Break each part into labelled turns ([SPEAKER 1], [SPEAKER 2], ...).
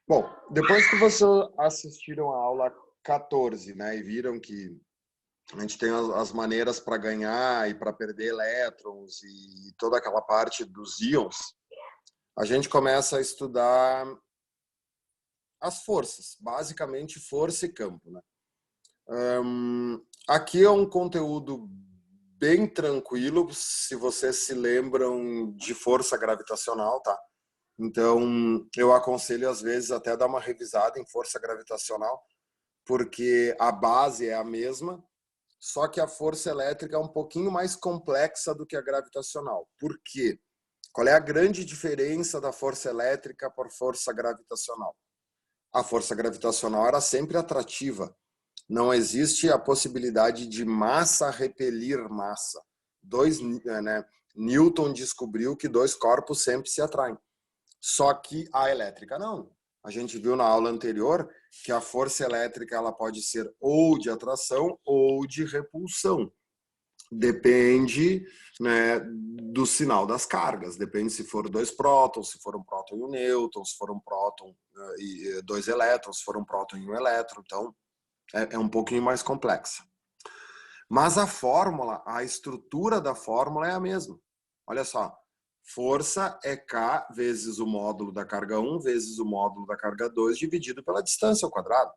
[SPEAKER 1] Bom, depois que vocês assistiram a aula 14, né, e viram que a gente tem as maneiras para ganhar e para perder elétrons e toda aquela parte dos íons, a gente começa a estudar as forças, basicamente força e campo, né? Aqui é um conteúdo bem tranquilo, se vocês se lembram de força gravitacional, tá? Então, eu aconselho às vezes até dar uma revisada em força gravitacional, porque a base é a mesma, só que a força elétrica é um pouquinho mais complexa do que a gravitacional. Por quê? Qual é a grande diferença da força elétrica para a força gravitacional? A força gravitacional era sempre atrativa. Não existe a possibilidade de massa repelir massa. Newton descobriu que dois corpos sempre se atraem. Só que a elétrica não. A gente viu na aula anterior que a força elétrica ela pode ser ou de atração ou de repulsão. Depende, né, do sinal das cargas. Depende se for dois prótons, se for um próton e um nêutron, se for um próton e dois elétrons, se for um próton e um elétron. Então, é um pouquinho mais complexa. Mas a fórmula, a estrutura da fórmula é a mesma. Olha só, força é K vezes o módulo da carga 1 vezes o módulo da carga 2 dividido pela distância ao quadrado.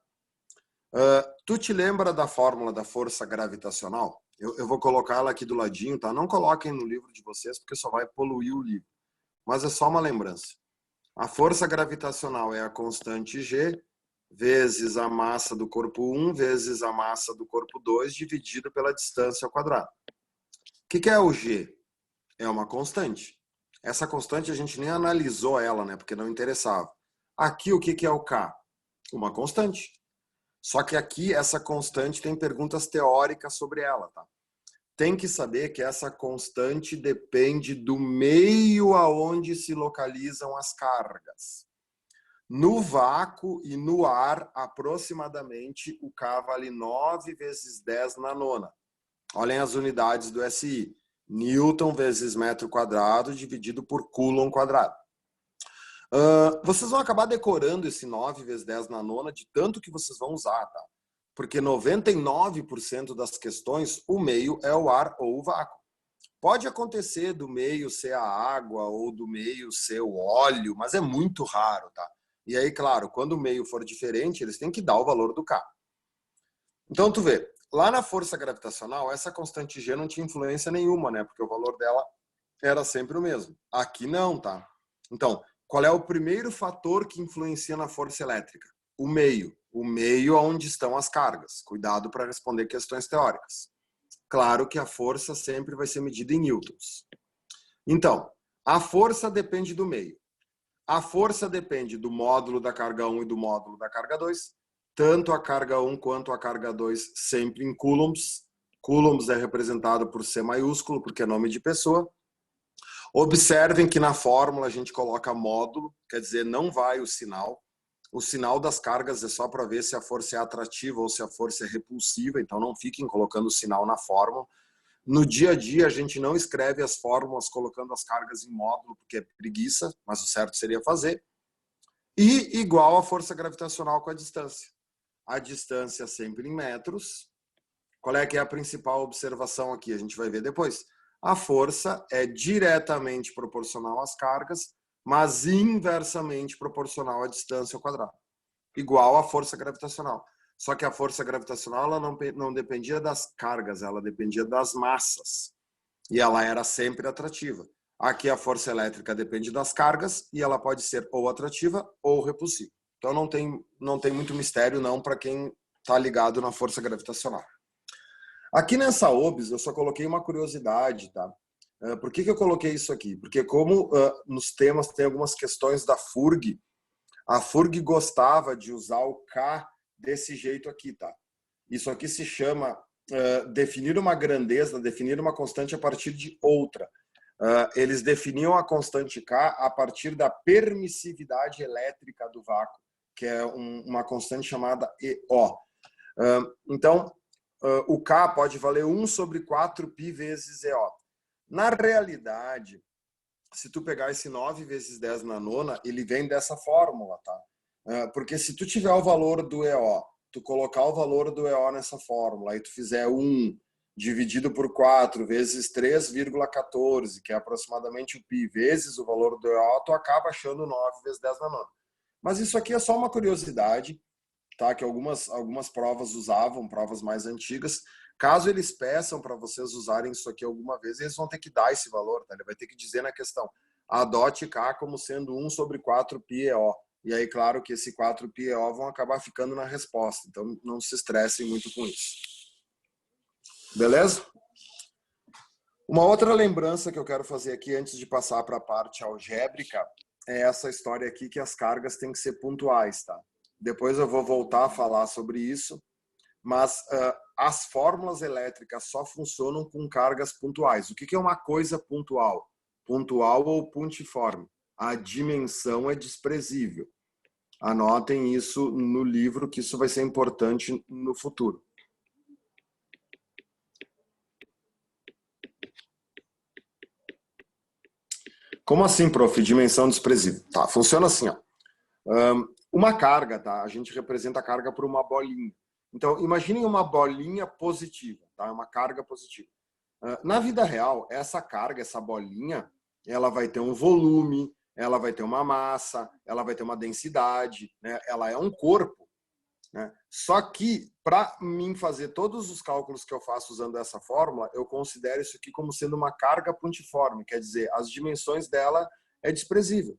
[SPEAKER 1] Tu te lembra da fórmula da força gravitacional? Eu vou colocar ela aqui do ladinho, tá? Não coloquem no livro de vocês, porque só vai poluir o livro. Mas é só uma lembrança. A força gravitacional é a constante G vezes a massa do corpo 1 vezes a massa do corpo 2 dividido pela distância ao quadrado. O que é o G? É uma constante. Essa constante a gente nem analisou ela, né? Porque não interessava. Aqui o que é o K? Uma constante. Só que aqui essa constante tem perguntas teóricas sobre ela, tá? Tem que saber que essa constante depende do meio aonde se localizam as cargas. No vácuo e no ar, aproximadamente, o K vale 9 vezes 10 na nona. Olhem as unidades do SI. Newton vezes metro quadrado dividido por Coulomb quadrado. Vocês vão acabar decorando esse 9 vezes 10 na nona de tanto que vocês vão usar, tá? Porque 99% das questões, o meio é o ar ou o vácuo. Pode acontecer do meio ser a água ou do meio ser o óleo, mas é muito raro, tá? E aí, claro, quando o meio for diferente, eles têm que dar o valor do K. Então, tu vê, lá na força gravitacional, essa constante G não tinha influência nenhuma, né? Porque o valor dela era sempre o mesmo. Aqui não, tá? Então, qual é o primeiro fator que influencia na força elétrica? O meio. O meio onde estão as cargas. Cuidado para responder questões teóricas. Claro que a força sempre vai ser medida em newtons. Então, a força depende do meio. A força depende do módulo da carga 1 e do módulo da carga 2. Tanto a carga 1 quanto a carga 2 sempre em coulombs. Coulombs é representado por C maiúsculo, porque é nome de pessoa. Observem que na fórmula a gente coloca módulo, quer dizer, não vai o sinal. O sinal das cargas é só para ver se a força é atrativa ou se a força é repulsiva, então não fiquem colocando o sinal na fórmula. No dia a dia, a gente não escreve as fórmulas colocando as cargas em módulo, porque é preguiça, mas o certo seria fazer. E igual a força gravitacional com a distância. A distância sempre em metros. Qual é que é a principal observação aqui? A gente vai ver depois. A força é diretamente proporcional às cargas, mas inversamente proporcional à distância ao quadrado. Igual à força gravitacional. Só que a força gravitacional ela não dependia das cargas, ela dependia das massas. E ela era sempre atrativa. Aqui a força elétrica depende das cargas e ela pode ser ou atrativa ou repulsiva. Então não tem muito mistério não para quem está ligado na força gravitacional. Aqui nessa OBS eu só coloquei uma curiosidade, tá? Por que eu coloquei isso aqui? Porque como nos temas tem algumas questões da FURG, a FURG gostava de usar o K desse jeito aqui, tá? Isso aqui se chama definir uma grandeza, definir uma constante a partir de outra. Eles definiam a constante K a partir da permissividade elétrica do vácuo, que é uma constante chamada EO. Então, o K pode valer 1 sobre 4π vezes EO. Na realidade, se tu pegar esse 9 vezes 10 na nona, ele vem dessa fórmula, tá? Porque se tu tiver o valor do EO, tu colocar o valor do EO nessa fórmula, aí tu fizer 1 dividido por 4 vezes 3,14, que é aproximadamente o π, vezes o valor do EO, tu acaba achando 9 vezes 10 na nona. Mas isso aqui é só uma curiosidade, tá? Que algumas provas usavam, provas mais antigas. Caso eles peçam para vocês usarem isso aqui alguma vez, eles vão ter que dar esse valor, tá? Ele vai ter que dizer na questão, adote K como sendo 1 sobre 4 πEO. E aí, claro que esse 4 πEO vão acabar ficando na resposta. Então, não se estressem muito com isso. Beleza? Uma outra lembrança que eu quero fazer aqui, antes de passar para a parte algébrica, é essa história aqui que as cargas têm que ser pontuais, tá? Depois eu vou voltar a falar sobre isso, mas as fórmulas elétricas só funcionam com cargas pontuais. O que é uma coisa pontual? Pontual ou pontiforme? A dimensão é desprezível. Anotem isso no livro, que isso vai ser importante no futuro. Como assim, prof? Dimensão desprezível. Tá, funciona assim, ó. Uma carga, tá? A gente representa a carga por uma bolinha. Então, imaginem uma bolinha positiva, tá? Uma carga positiva. Na vida real, essa carga, essa bolinha, ela vai ter um volume, ela vai ter uma massa, ela vai ter uma densidade, né? Ela é um corpo, né? Só que, para mim fazer todos os cálculos que eu faço usando essa fórmula, eu considero isso aqui como sendo uma carga pontiforme, quer dizer, as dimensões dela é desprezível.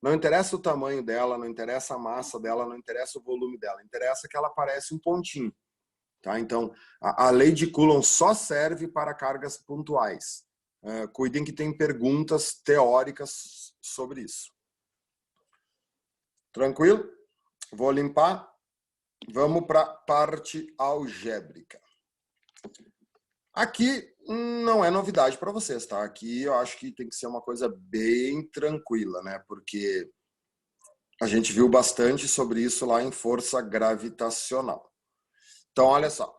[SPEAKER 1] Não interessa o tamanho dela, não interessa a massa dela, não interessa o volume dela, interessa que ela parece um pontinho. Tá? Então, a lei de Coulomb só serve para cargas pontuais. Cuidem que tem perguntas teóricas sobre isso. Tranquilo? Vou limpar. Vamos para a parte algébrica. Aqui não é novidade para vocês, tá? Aqui eu acho que tem que ser uma coisa bem tranquila, né? Porque a gente viu bastante sobre isso lá em força gravitacional. Então, olha só.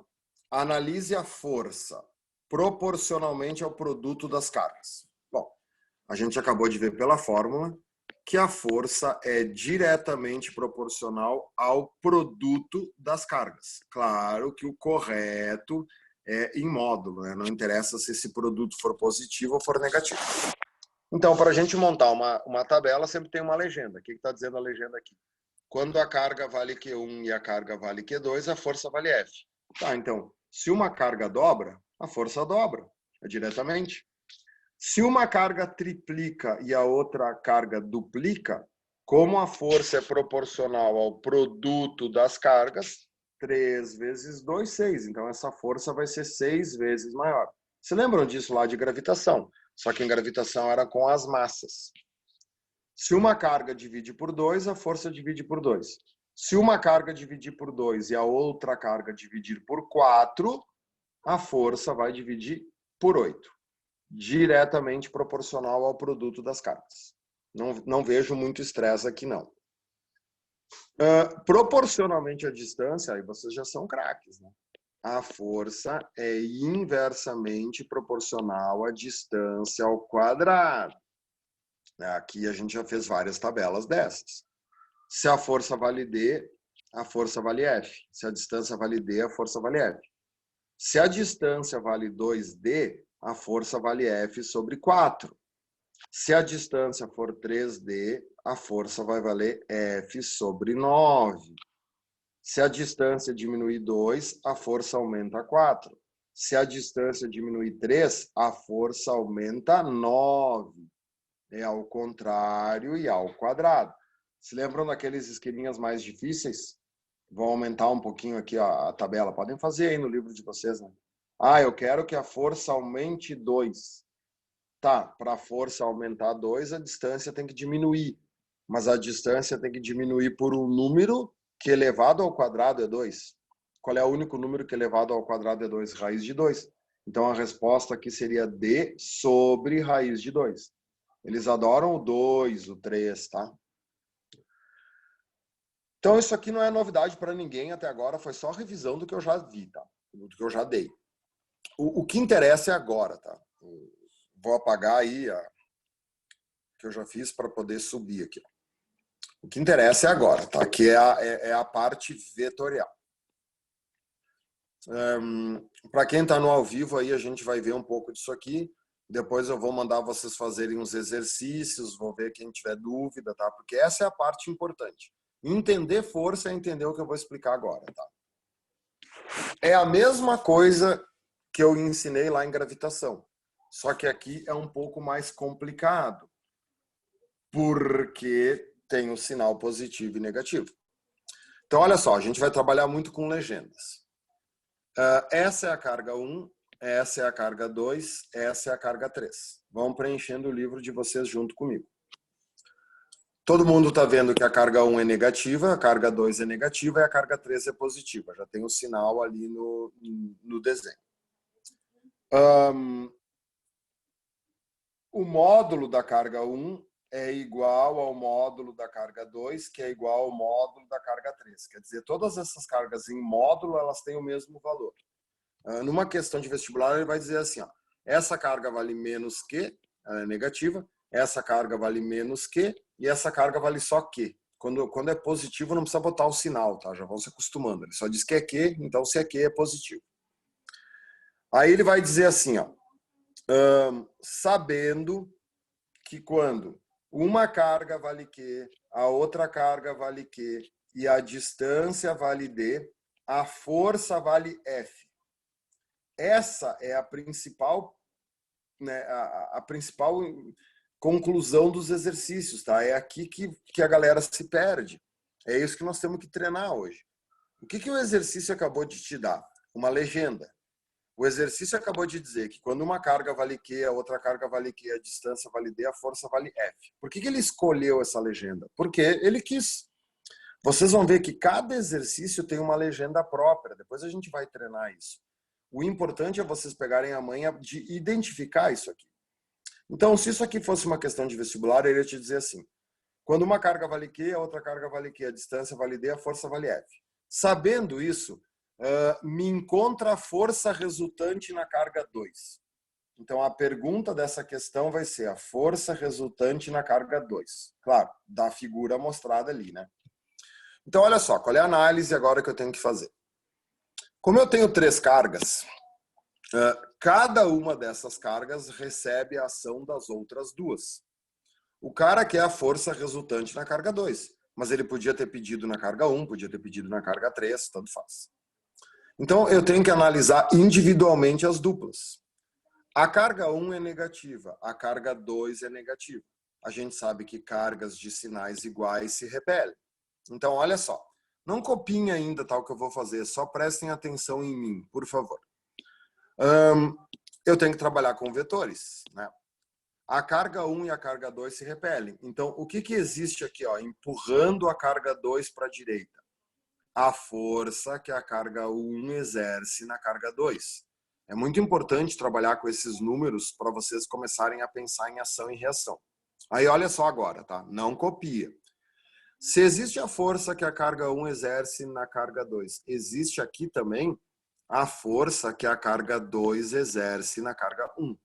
[SPEAKER 1] Analise a força proporcionalmente ao produto das cargas. Bom, a gente acabou de ver pela fórmula que a força é diretamente proporcional ao produto das cargas. Claro que o correto é em módulo, né? Não interessa se esse produto for positivo ou for negativo. Então, para a gente montar uma tabela, sempre tem uma legenda. O que está dizendo a legenda aqui? Quando a carga vale Q1 e a carga vale Q2, a força vale F. Tá, então, se uma carga dobra, a força dobra, diretamente. Se uma carga triplica e a outra carga duplica, como a força é proporcional ao produto das cargas, 3 vezes 2, 6. Então, essa força vai ser 6 vezes maior. Se lembram disso lá de gravitação? Só que em gravitação era com as massas. Se uma carga divide por 2, a força divide por 2. Se uma carga dividir por 2 e a outra carga dividir por 4, a força vai dividir por 8. Diretamente proporcional ao produto das cargas. Não vejo muito estresse aqui, não. Proporcionalmente à distância, aí vocês já são craques, né? A força é inversamente proporcional à distância ao quadrado. Aqui a gente já fez várias tabelas dessas. Se a força vale D, a força vale F. Se a distância vale D, a força vale F. Se a distância vale 2D, a força vale F sobre 4. Se a distância for 3D, a força vai valer F sobre 9. Se a distância diminuir 2, a força aumenta 4. Se a distância diminuir 3, a força aumenta 9. É ao contrário e ao quadrado. Se lembram daqueles esqueminhas mais difíceis? Vou aumentar um pouquinho aqui a tabela. Podem fazer aí no livro de vocês, né? Eu quero que a força aumente 2. Tá, para a força aumentar 2, a distância tem que diminuir. Mas a distância tem que diminuir por um número que elevado ao quadrado é 2. Qual é o único número que elevado ao quadrado é 2? Raiz de 2. Então a resposta aqui seria D sobre raiz de 2. Eles adoram o 2, o 3, tá? Então isso aqui não é novidade para ninguém até agora, foi só revisão do que eu já vi, tá? Do que eu já dei. O que interessa é agora, tá? Vou apagar aí que eu já fiz para poder subir aqui. O que interessa é agora, tá? Que é a parte vetorial. Para quem está no ao vivo aí, a gente vai ver um pouco disso aqui. Depois eu vou mandar vocês fazerem uns exercícios, vou ver quem tiver dúvida, tá? Porque essa é a parte importante. Entender força é entender o que eu vou explicar agora, tá? É a mesma coisa que eu ensinei lá em gravitação. Só que aqui é um pouco mais complicado, porque tem o sinal positivo e negativo. Então, olha só, a gente vai trabalhar muito com legendas. Essa é a carga 1, essa é a carga 2, essa é a carga 3. Vão preenchendo o livro de vocês junto comigo. Todo mundo está vendo que a carga 1 é negativa, a carga 2 é negativa e a carga 3 é positiva. Já tem o sinal ali no desenho. O módulo da carga 1 é igual ao módulo da carga 2, que é igual ao módulo da carga 3. Quer dizer, todas essas cargas em módulo, elas têm o mesmo valor. Numa questão de vestibular, ele vai dizer assim, ó, essa carga vale menos que, ela é negativa, essa carga vale menos que, e essa carga vale só que. Quando é positivo, não precisa botar o sinal, tá? Já vão se acostumando. Ele só diz que, então se é que, é positivo. Aí ele vai dizer assim, ó, sabendo que quando uma carga vale Q, a outra carga vale Q, e a distância vale D, a força vale F. Essa é a principal, né, a principal conclusão dos exercícios, tá? É aqui que a galera se perde. É isso que nós temos que treinar hoje. O que o exercício acabou de te dar? Uma legenda. O exercício acabou de dizer que quando uma carga vale Q, a outra carga vale Q, a distância vale D, a força vale F. Por que ele escolheu essa legenda? Porque ele quis. Vocês vão ver que cada exercício tem uma legenda própria. Depois a gente vai treinar isso. O importante é vocês pegarem a manha de identificar isso aqui. Então, se isso aqui fosse uma questão de vestibular, eu iria te dizer assim, quando uma carga vale Q, a outra carga vale Q, a distância vale D, a força vale F. Sabendo isso, me encontra a força resultante na carga 2. Então, a pergunta dessa questão vai ser a força resultante na carga 2. Claro, da figura mostrada ali, né? Então, olha só, qual é a análise agora que eu tenho que fazer? Como eu tenho 3 cargas, cada uma dessas cargas recebe a ação das outras 2. O cara quer a força resultante na carga 2, mas ele podia ter pedido na carga 1, podia ter pedido na carga 3, tanto faz. Então, eu tenho que analisar individualmente as duplas. A carga 1 é negativa, a carga 2 é negativa. A gente sabe que cargas de sinais iguais se repelem. Então, olha só. Não copiem ainda tal que eu vou fazer, só prestem atenção em mim, por favor. Eu tenho que trabalhar com vetores, né? A carga 1 e a carga 2 se repelem. Então, o que existe aqui, ó, empurrando a carga 2 para a direita? A força que a carga 1 exerce na carga 2. É muito importante trabalhar com esses números para vocês começarem a pensar em ação e reação. Aí, olha só agora, tá? Não copia. Se existe a força que a carga 1 exerce na carga 2, existe aqui também a força que a carga 2 exerce na carga 1.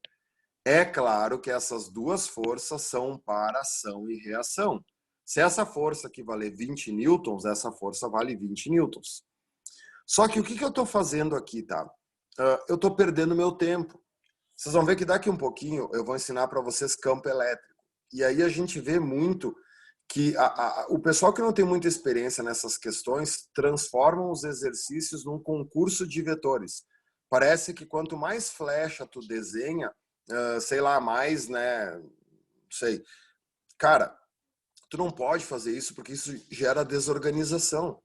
[SPEAKER 1] É claro que essas duas forças são para ação e reação. Se essa força aqui valer 20 newtons, essa força vale 20 newtons. Só que o que eu estou fazendo aqui, tá? Eu estou perdendo meu tempo. Vocês vão ver que daqui um pouquinho eu vou ensinar para vocês campo elétrico. E aí a gente vê muito que o pessoal que não tem muita experiência nessas questões transformam os exercícios num concurso de vetores. Parece que quanto mais flecha tu desenha, sei lá, mais, né? Não sei. Cara, tu não pode fazer isso porque isso gera desorganização.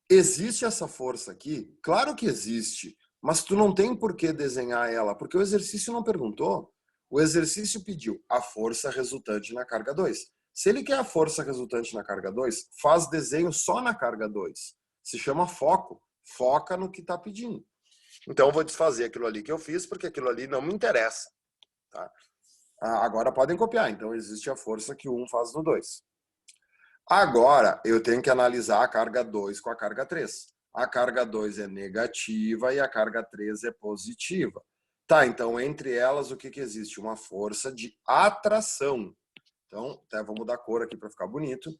[SPEAKER 1] Existe essa força aqui? Claro que existe, mas tu não tem por que desenhar ela, porque o exercício não perguntou. O exercício pediu a força resultante na carga 2. Se ele quer a força resultante na carga 2, faz desenho só na carga 2. Se chama foco. Foca no que está pedindo. Então, eu vou desfazer aquilo ali que eu fiz, porque aquilo ali não me interessa. Tá? Agora podem copiar. Então, existe a força que o 1 faz no 2. Agora, eu tenho que analisar a carga 2 com a carga 3. A carga 2 é negativa e a carga 3 é positiva. Tá, então, entre elas, o que existe? Uma força de atração. Então, até vou mudar a cor aqui para ficar bonito.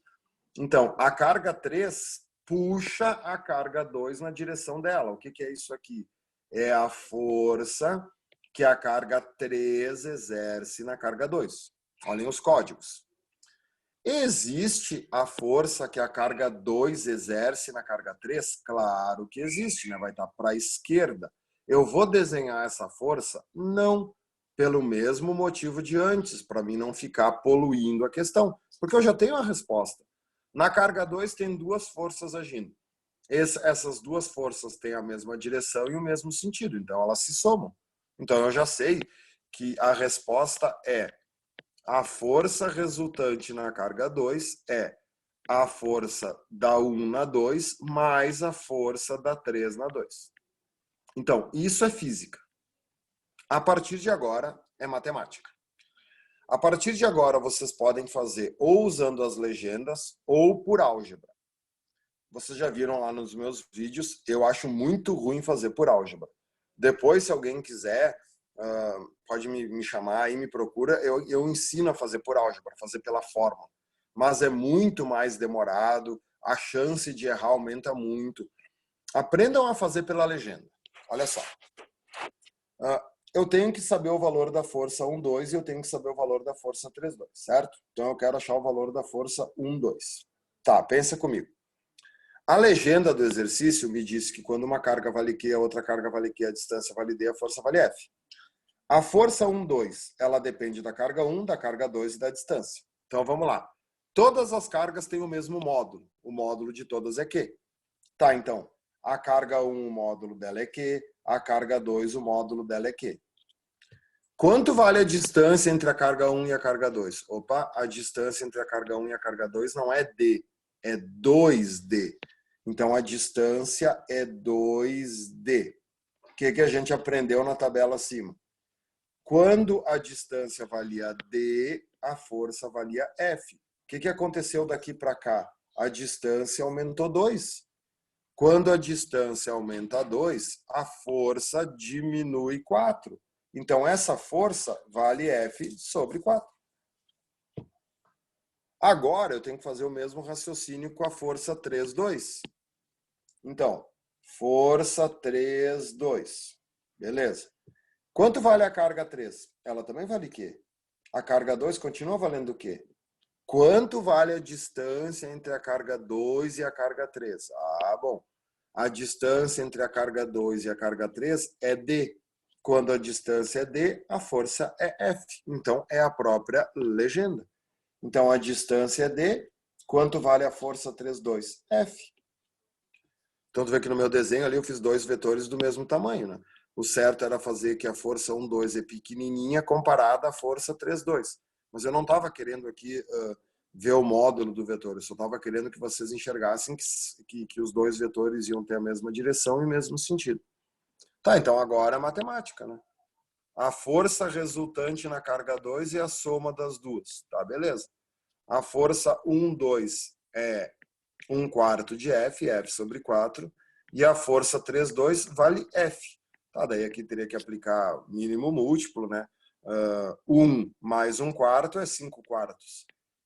[SPEAKER 1] Então, a carga 3 puxa a carga 2 na direção dela. O que é isso aqui? É a força que a carga 3 exerce na carga 2. Olhem os códigos. Existe a força que a carga 2 exerce na carga 3? Claro que existe, né? Vai estar para a esquerda. Eu vou desenhar essa força? Não, pelo mesmo motivo de antes, para mim não ficar poluindo a questão, porque eu já tenho a resposta. Na carga 2 tem duas forças agindo. Essas duas forças têm a mesma direção e o mesmo sentido, então elas se somam. Então eu já sei que a resposta é a força resultante na carga 2 é a força da 1 na 2 mais a força da 3 na 2. Então, isso é física. A partir de agora, é matemática. A partir de agora, vocês podem fazer ou usando as legendas ou por álgebra. Vocês já viram lá nos meus vídeos, eu acho muito ruim fazer por álgebra. Depois, se alguém quiser, pode me chamar e me procura, eu ensino a fazer por álgebra, fazer pela fórmula. Mas é muito mais demorado, a chance de errar aumenta muito. Aprendam a fazer pela legenda. Olha só. Eu tenho que saber o valor da força 1,2 e eu tenho que saber o valor da força 3,2, certo? Então eu quero achar o valor da força 1,2. Tá, pensa comigo. A legenda do exercício me diz que quando uma carga vale Q, a outra carga vale Q, a distância vale D, a força vale F. A força 1,2, ela depende da carga 1, da carga 2 e da distância. Então vamos lá. Todas as cargas têm o mesmo módulo. O módulo de todas é Q. Tá, então, a carga 1, o módulo dela é Q, a carga 2, o módulo dela é Q. Quanto vale a distância entre a carga 1 e a carga 2? Opa, a distância entre a carga 1 e a carga 2 não é D, é 2D. Então, a distância é 2D. O que a gente aprendeu na tabela acima? Quando a distância valia D, a força valia F. O que aconteceu daqui para cá? A distância aumentou 2. Quando a distância aumenta 2, a força diminui 4. Então, essa força vale F sobre 4. Agora, eu tenho que fazer o mesmo raciocínio com a força 3,2. Então, força 3,2. Beleza. Quanto vale a carga 3? Ela também vale Q. A carga 2 continua valendo Q. Quanto vale a distância entre a carga 2 e a carga 3? Ah, bom. A distância entre a carga 2 e a carga 3 é D. Quando a distância é D, a força é F. Então, é a própria legenda. Então, a distância é D. Quanto vale a força 3,2? F. Então, tu vê que no meu desenho ali eu fiz dois vetores do mesmo tamanho, né? O certo era fazer que a força 1,2 é pequenininha comparada à força 3,2. Mas eu não estava querendo aqui ver o módulo do vetor, eu só estava querendo que vocês enxergassem que os dois vetores iam ter a mesma direção e o mesmo sentido. Tá, então agora é matemática, né? A força resultante na carga 2 é a soma das duas, tá? Beleza. A força 1,2 é 1/4 de F, F sobre 4, e a força 3,2 vale F. Tá, daí aqui teria que aplicar mínimo múltiplo, né? 1 mais 1/4 é 5/4.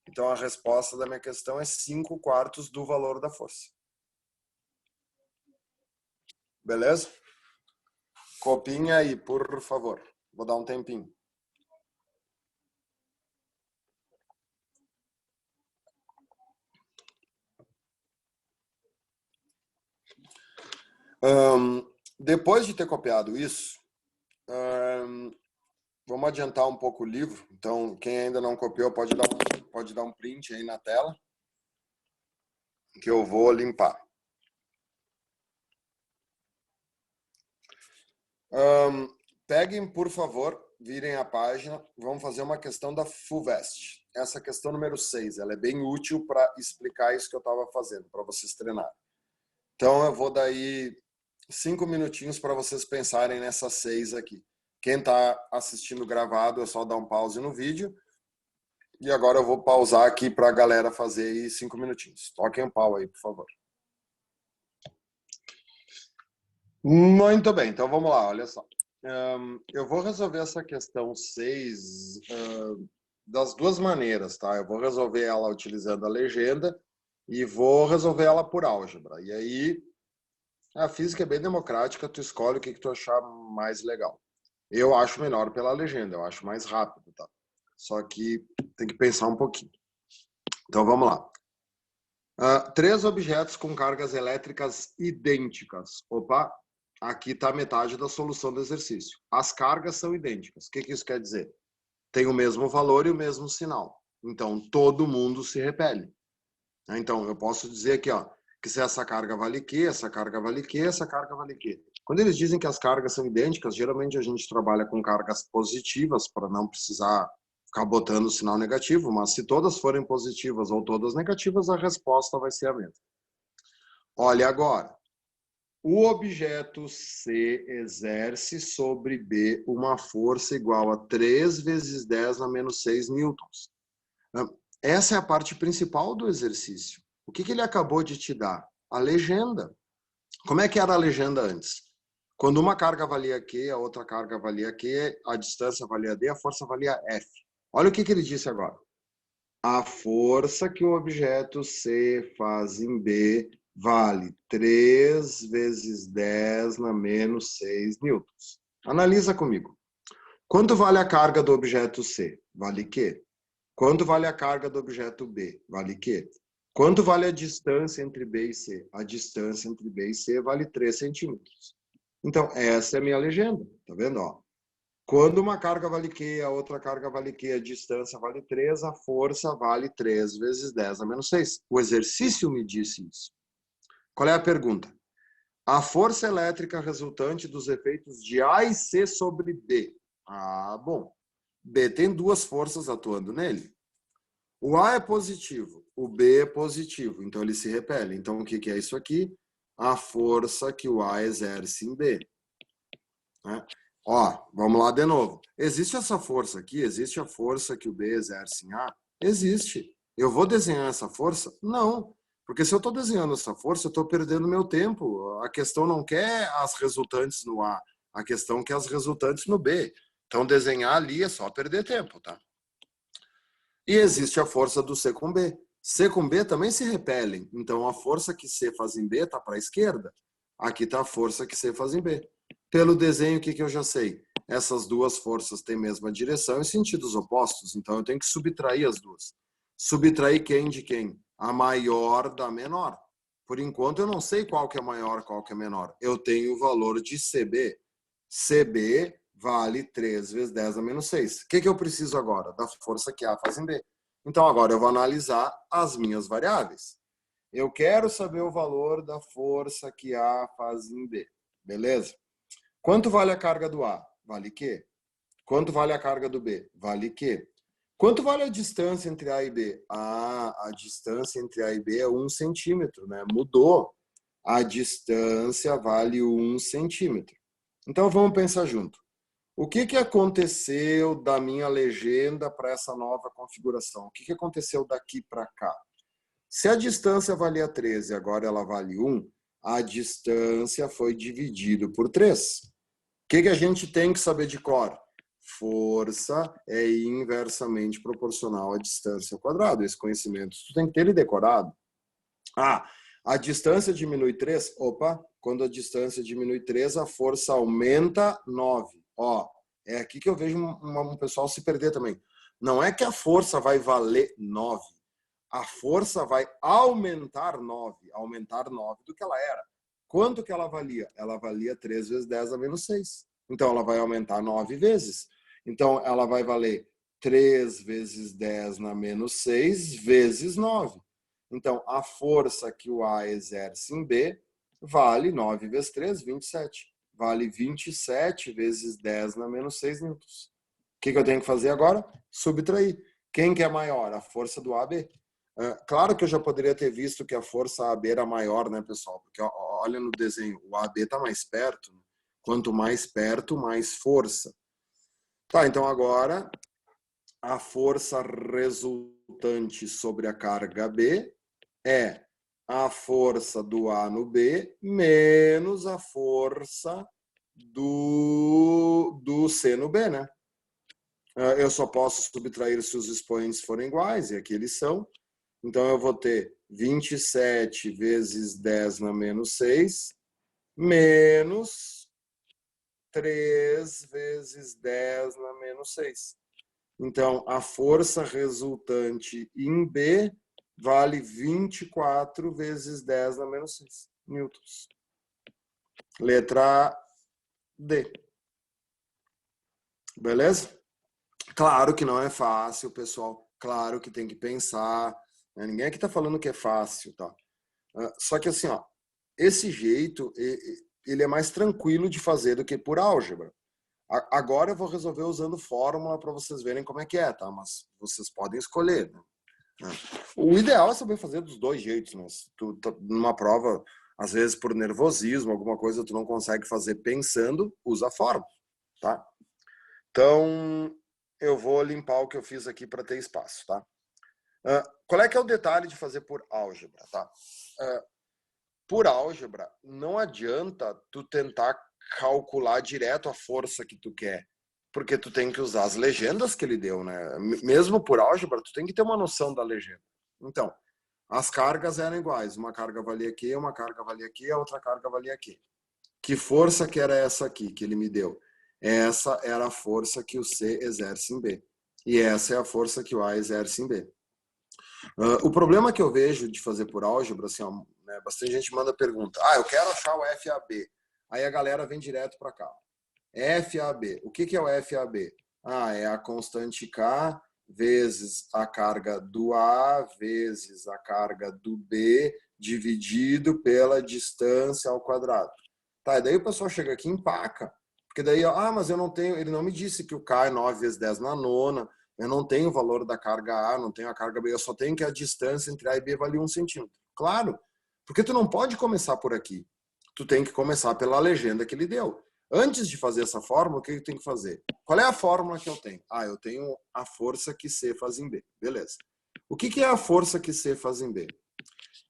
[SPEAKER 1] Então a resposta da minha questão é 5/4 do valor da força. Beleza? Copinha aí, por favor. Vou dar um tempinho. Depois de ter copiado isso, vamos adiantar um pouco o livro. Então, quem ainda não copiou pode dar um print aí na tela, que eu vou limpar. Peguem, por favor, virem a página. Vamos fazer uma questão da FUVEST. Essa questão número 6, ela é bem útil para explicar isso que eu estava fazendo, para vocês treinarem. Então, eu vou dar aí 5 minutinhos para vocês pensarem nessas 6 aqui. Quem está assistindo gravado, é só dar um pause no vídeo. E agora eu vou pausar aqui para a galera fazer aí 5 minutinhos. Toquem o pau aí, por favor. Muito bem, então vamos lá, olha só. Eu vou resolver essa questão 6 das duas maneiras, tá? Eu vou resolver ela utilizando a legenda e vou resolver ela por álgebra. E aí, a física é bem democrática, tu escolhe o que tu achar mais legal. Eu acho melhor pela legenda, eu acho mais rápido, tá? Só que tem que pensar um pouquinho. Então, vamos lá. 3 objetos com cargas elétricas idênticas. Opa, aqui está metade da solução do exercício. As cargas são idênticas. O que isso quer dizer? Tem o mesmo valor e o mesmo sinal. Então, todo mundo se repele. Então, eu posso dizer aqui, ó, que se essa carga vale Q, essa carga vale Q, essa carga vale Q. Quando eles dizem que as cargas são idênticas, geralmente a gente trabalha com cargas positivas para não precisar ficar botando o sinal negativo, mas se todas forem positivas ou todas negativas, a resposta vai ser a mesma. Olha agora. O objeto C exerce sobre B uma força igual a 3 vezes 10 na menos 6 newtons. Essa é a parte principal do exercício. O que ele acabou de te dar? A legenda. Como é que era a legenda antes? Quando uma carga valia Q, a outra carga valia Q, a distância valia D, a força valia F. Olha o que ele disse agora. A força que o objeto C faz em B vale 3 vezes 10 na menos 6 newtons. Analisa comigo. Quanto vale a carga do objeto C? Vale Q. Quanto vale a carga do objeto B? Vale Q. Quanto vale a distância entre B e C? A distância entre B e C vale 3 centímetros. Então, essa é a minha legenda. Tá vendo? Ó? Quando uma carga vale Q, a outra carga vale Q, a distância vale 3, a força vale 3 vezes 10 a menos 6. O exercício me disse isso. Qual é a pergunta? A força elétrica resultante dos efeitos de A e C sobre B. Ah, bom. B tem 2 forças atuando nele. O A é positivo, o B é positivo, então ele se repele. Então o que é isso aqui? A força que o A exerce em B. Né? Ó, vamos lá de novo. Existe essa força aqui? Existe a força que o B exerce em A? Existe. Eu vou desenhar essa força? Não. Porque se eu estou desenhando essa força, eu estou perdendo meu tempo. A questão não quer as resultantes no A, a questão quer as resultantes no B. Então, desenhar ali é só perder tempo, tá? E existe a força do C com B. C com B também se repelem. Então, a força que C faz em B está para a esquerda. Aqui está a força que C faz em B. Pelo desenho, o que eu já sei? Essas 2 forças têm mesma direção e sentidos opostos. Então, eu tenho que subtrair as 2. Subtrair quem de quem? A maior da menor. Por enquanto, eu não sei qual que é maior, qual que é menor. Eu tenho o valor de CB. CB vale 3 vezes 10 a menos 6. O que eu preciso agora? Da força que A faz em B. Então, agora eu vou analisar as minhas variáveis. Eu quero saber o valor da força que A faz em B. Beleza? Quanto vale a carga do A? Vale Q. Quanto vale a carga do B? Vale Q. Quanto vale a distância entre A e B? Ah, a distância entre A e B é 1 centímetro, né? Mudou. A distância vale 1 centímetro. Então, vamos pensar junto. O que aconteceu da minha legenda para essa nova configuração? O que aconteceu daqui para cá? Se a distância valia 13 e agora ela vale 1, a distância foi dividida por 3. O que a gente tem que saber de cor? Força é inversamente proporcional à distância ao quadrado. Esse conhecimento tu tem que ter ele decorado. Ah, a distância diminui 3. Opa, quando a distância diminui 3, a força aumenta 9. Ó, é aqui que eu vejo um pessoal se perder também. Não é que a força vai valer 9. A força vai aumentar 9 do que ela era. Quanto que ela valia? Ela valia 3 vezes 10 a menos 6. Então, ela vai aumentar 9 vezes. Então, ela vai valer 3 vezes 10 na menos 6 vezes 9. Então, a força que o A exerce em B vale 9 vezes 3, 27. Vale 27 vezes 10 na menos 6 newtons. O que eu tenho que fazer agora? Subtrair. Quem que é maior? A força do AB. Claro que eu já poderia ter visto que a força AB era maior, né, pessoal? Porque olha no desenho, o AB está mais perto. Quanto mais perto, mais força. Tá, então agora a força resultante sobre a carga B é a força do A no B menos a força do C no B, né? Eu só posso subtrair se os expoentes forem iguais, e aqui eles são. Então, eu vou ter 27 vezes 10 na menos 6, menos 3 vezes 10 na menos 6. Então, a força resultante em B vale 24 vezes 10 na menos 6 newtons. Letra D. Beleza? Claro que não é fácil, pessoal. Claro que tem que pensar. Ninguém aqui está falando que é fácil, tá? Só que assim, ó, esse jeito, ele é mais tranquilo de fazer do que por álgebra. Agora eu vou resolver usando fórmula para vocês verem como é que é, tá? Mas vocês podem escolher, né? O ideal é saber fazer dos dois jeitos, mas tu, numa prova, às vezes por nervosismo, alguma coisa tu não consegue fazer pensando, usa a fórmula, tá? Então, eu vou limpar o que eu fiz aqui para ter espaço, tá? Qual é que é o detalhe de fazer por álgebra, tá? Por álgebra, não adianta tu tentar calcular direto a força que tu quer, porque tu tem que usar as legendas que ele deu, né? Mesmo por álgebra, tu tem que ter uma noção da legenda. Então, as cargas eram iguais. Uma carga valia aqui, uma carga valia aqui, a outra carga valia aqui. Que força que era essa aqui que ele me deu? Essa era a força que o C exerce em B. E essa é a força que o A exerce em B. O problema que eu vejo de fazer por álgebra, assim, ó, né, bastante gente manda pergunta. Eu quero achar o FAB. Aí a galera vem direto para cá. FAB. O que é o FAB? É a constante K vezes a carga do A vezes a carga do B dividido pela distância ao quadrado. Tá, e daí o pessoal chega aqui e empaca. Porque daí, mas eu não tenho, ele não me disse que o K é 9 vezes 10 na nona, eu não tenho o valor da carga A, não tenho a carga B, eu só tenho que a distância entre A e B vale 1 centímetro. Claro, porque tu não pode começar por aqui. Tu tem que começar pela legenda que ele deu. Antes de fazer essa fórmula, o que eu tenho que fazer? Qual é a fórmula que eu tenho? Eu tenho a força que C faz em B. Beleza. O que é a força que C faz em B?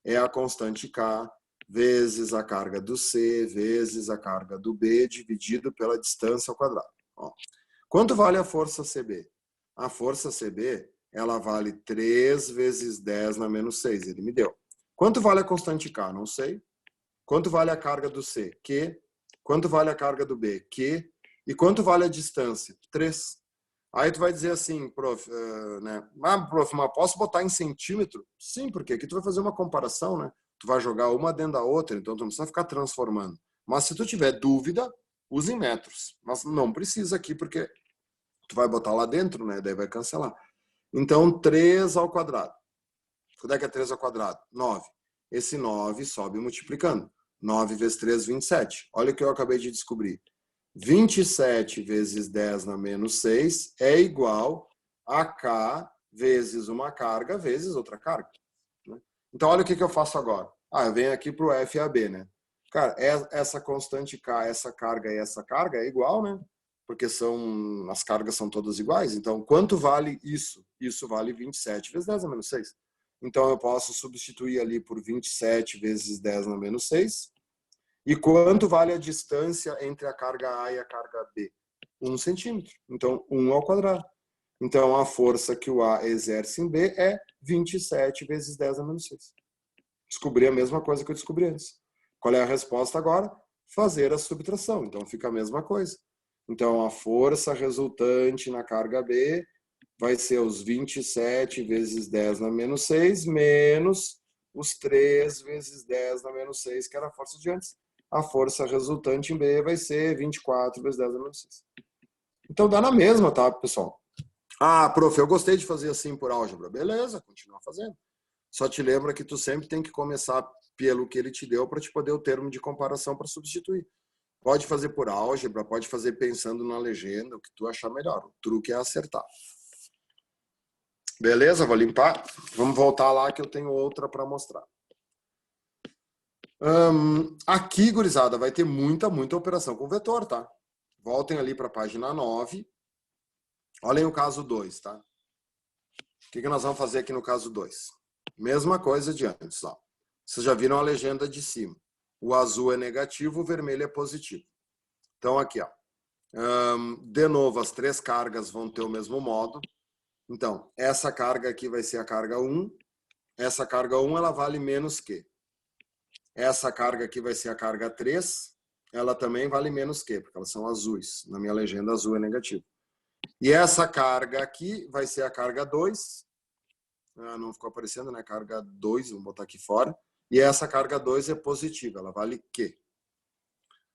[SPEAKER 1] É a constante K vezes a carga do C vezes a carga do B dividido pela distância ao quadrado. Quanto vale a força CB? A força CB, ela vale 3 vezes 10 na menos 6. Ele me deu. Quanto vale a constante K? Não sei. Quanto vale a carga do C? Q. Quanto vale a carga do B? Q. E quanto vale a distância? 3. Aí tu vai dizer assim, prof, né? Prof, mas posso botar em centímetro? Sim, porque aqui tu vai fazer uma comparação, né? Tu vai jogar uma dentro da outra, então tu não precisa ficar transformando. Mas se tu tiver dúvida, use em metros. Mas não precisa aqui, porque tu vai botar lá dentro, né? Daí vai cancelar. Então, 3 ao quadrado. Quanto é que é 3 ao quadrado? 9. Esse 9 sobe multiplicando. 9 vezes 3, 27. Olha o que eu acabei de descobrir. 27 vezes 10 na menos 6 é igual a K vezes uma carga vezes outra carga. Então, olha o que eu faço agora. Eu venho aqui para o FAB, né? Cara, essa constante K, essa carga e essa carga é igual, né? Porque as cargas são todas iguais. Então, quanto vale isso? Isso vale 27 vezes 10 na menos 6. Então, eu posso substituir ali por 27 vezes 10 na menos 6. E quanto vale a distância entre a carga A e a carga B? 1 centímetro. Então, 1 ao quadrado. Então, a força que o A exerce em B é 27 vezes 10 a menos 6. Descobri a mesma coisa que eu descobri antes. Qual é a resposta agora? Fazer a subtração. Então, fica a mesma coisa. Então, a força resultante na carga B vai ser os 27 vezes 10 na menos 6, menos os 3 vezes 10 na menos 6, que era a força de antes. A força resultante em B vai ser 24 vezes 10 na menos 6. Então, dá na mesma, tá, pessoal? Prof, eu gostei de fazer assim por álgebra. Beleza, continua fazendo. Só te lembra que tu sempre tem que começar pelo que ele te deu para te poder o termo de comparação para substituir. Pode fazer por álgebra, pode fazer pensando na legenda, o que tu achar melhor. O truque é acertar. Beleza? Vou limpar. Vamos voltar lá que eu tenho outra para mostrar. Aqui, gurizada, vai ter muita operação com vetor, tá? Voltem ali para a página 9. Olhem o caso 2, tá? O que nós vamos fazer aqui no caso 2? Mesma coisa de antes, ó. Vocês já viram a legenda de cima. O azul é negativo, o vermelho é positivo. Então, aqui, ó. De novo, as 3 cargas vão ter o mesmo modo. Então, essa carga aqui vai ser a carga 1, Essa carga 1, ela vale menos que. Essa carga aqui vai ser a carga 3, ela também vale menos que, porque elas são azuis. Na minha legenda, azul é negativo. E essa carga aqui vai ser a carga 2. Não ficou aparecendo, né? Carga 2, vamos botar aqui fora. E essa carga 2 é positiva, ela vale Q.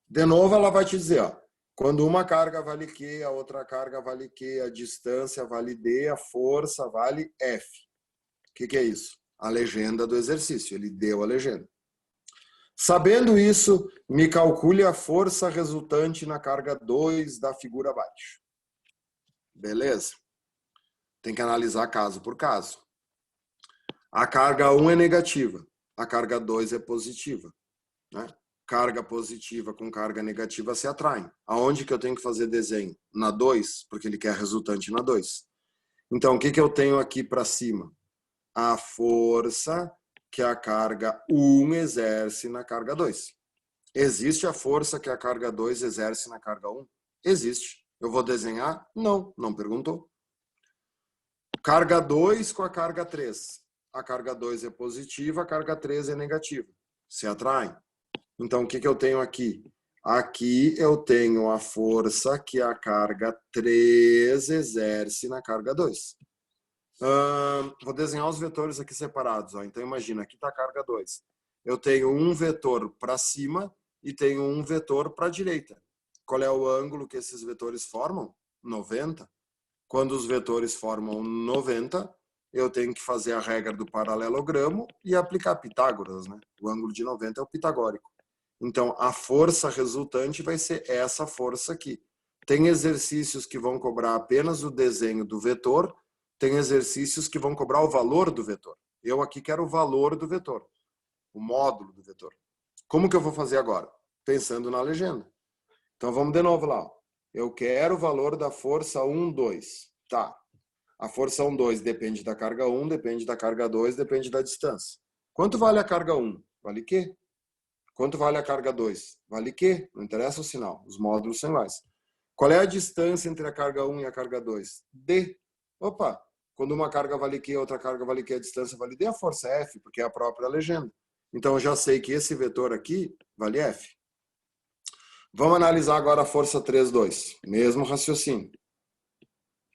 [SPEAKER 1] De novo, ela vai te dizer, ó, quando uma carga vale Q, a outra carga vale Q, a distância vale D, a força vale F. O que é isso? A legenda do exercício, ele deu a legenda. Sabendo isso, me calcule a força resultante na carga 2 da figura abaixo. Beleza? Tem que analisar caso por caso. A carga 1 é negativa, a carga 2 é positiva, né? Carga positiva com carga negativa se atraem. Aonde que eu tenho que fazer desenho? Na 2, porque ele quer resultante na 2. Então, o que eu tenho aqui para cima? A força que a carga 1 exerce na carga 2. Existe a força que a carga 2 exerce na carga 1? Existe. Eu vou desenhar? Não, não perguntou. Carga 2 com a carga 3. A carga 2 é positiva, a carga 3 é negativa. Se atraem. Então, o que eu tenho aqui? Aqui eu tenho a força que a carga 3 exerce na carga 2. Vou desenhar os vetores aqui separados. Ó. Então, imagina, aqui está a carga 2. Eu tenho um vetor para cima e tenho um vetor para a direita. Qual é o ângulo que esses vetores formam? 90. Quando os vetores formam 90, eu tenho que fazer a regra do paralelogramo e aplicar Pitágoras, né? O ângulo de 90 é o pitagórico. Então, a força resultante vai ser essa força aqui. Tem exercícios que vão cobrar apenas o desenho do vetor, tem exercícios que vão cobrar o valor do vetor. Eu aqui quero o valor do vetor, o módulo do vetor. Como que eu vou fazer agora? Pensando na legenda. Então, vamos de novo lá. Eu quero o valor da força 1, 2. Tá. A força 1, 2 depende da carga 1, depende da carga 2, depende da distância. Quanto vale a carga 1? Vale Q. Quanto vale a carga 2? Vale Q. Não interessa o sinal. Os módulos são iguais. Qual é a distância entre a carga 1 e a carga 2? D. Opa! Quando uma carga vale Q, outra carga vale Q, a distância vale D, a força é F, porque é a própria legenda. Então, eu já sei que esse vetor aqui vale F. Vamos analisar agora a força 3, 2. Mesmo raciocínio.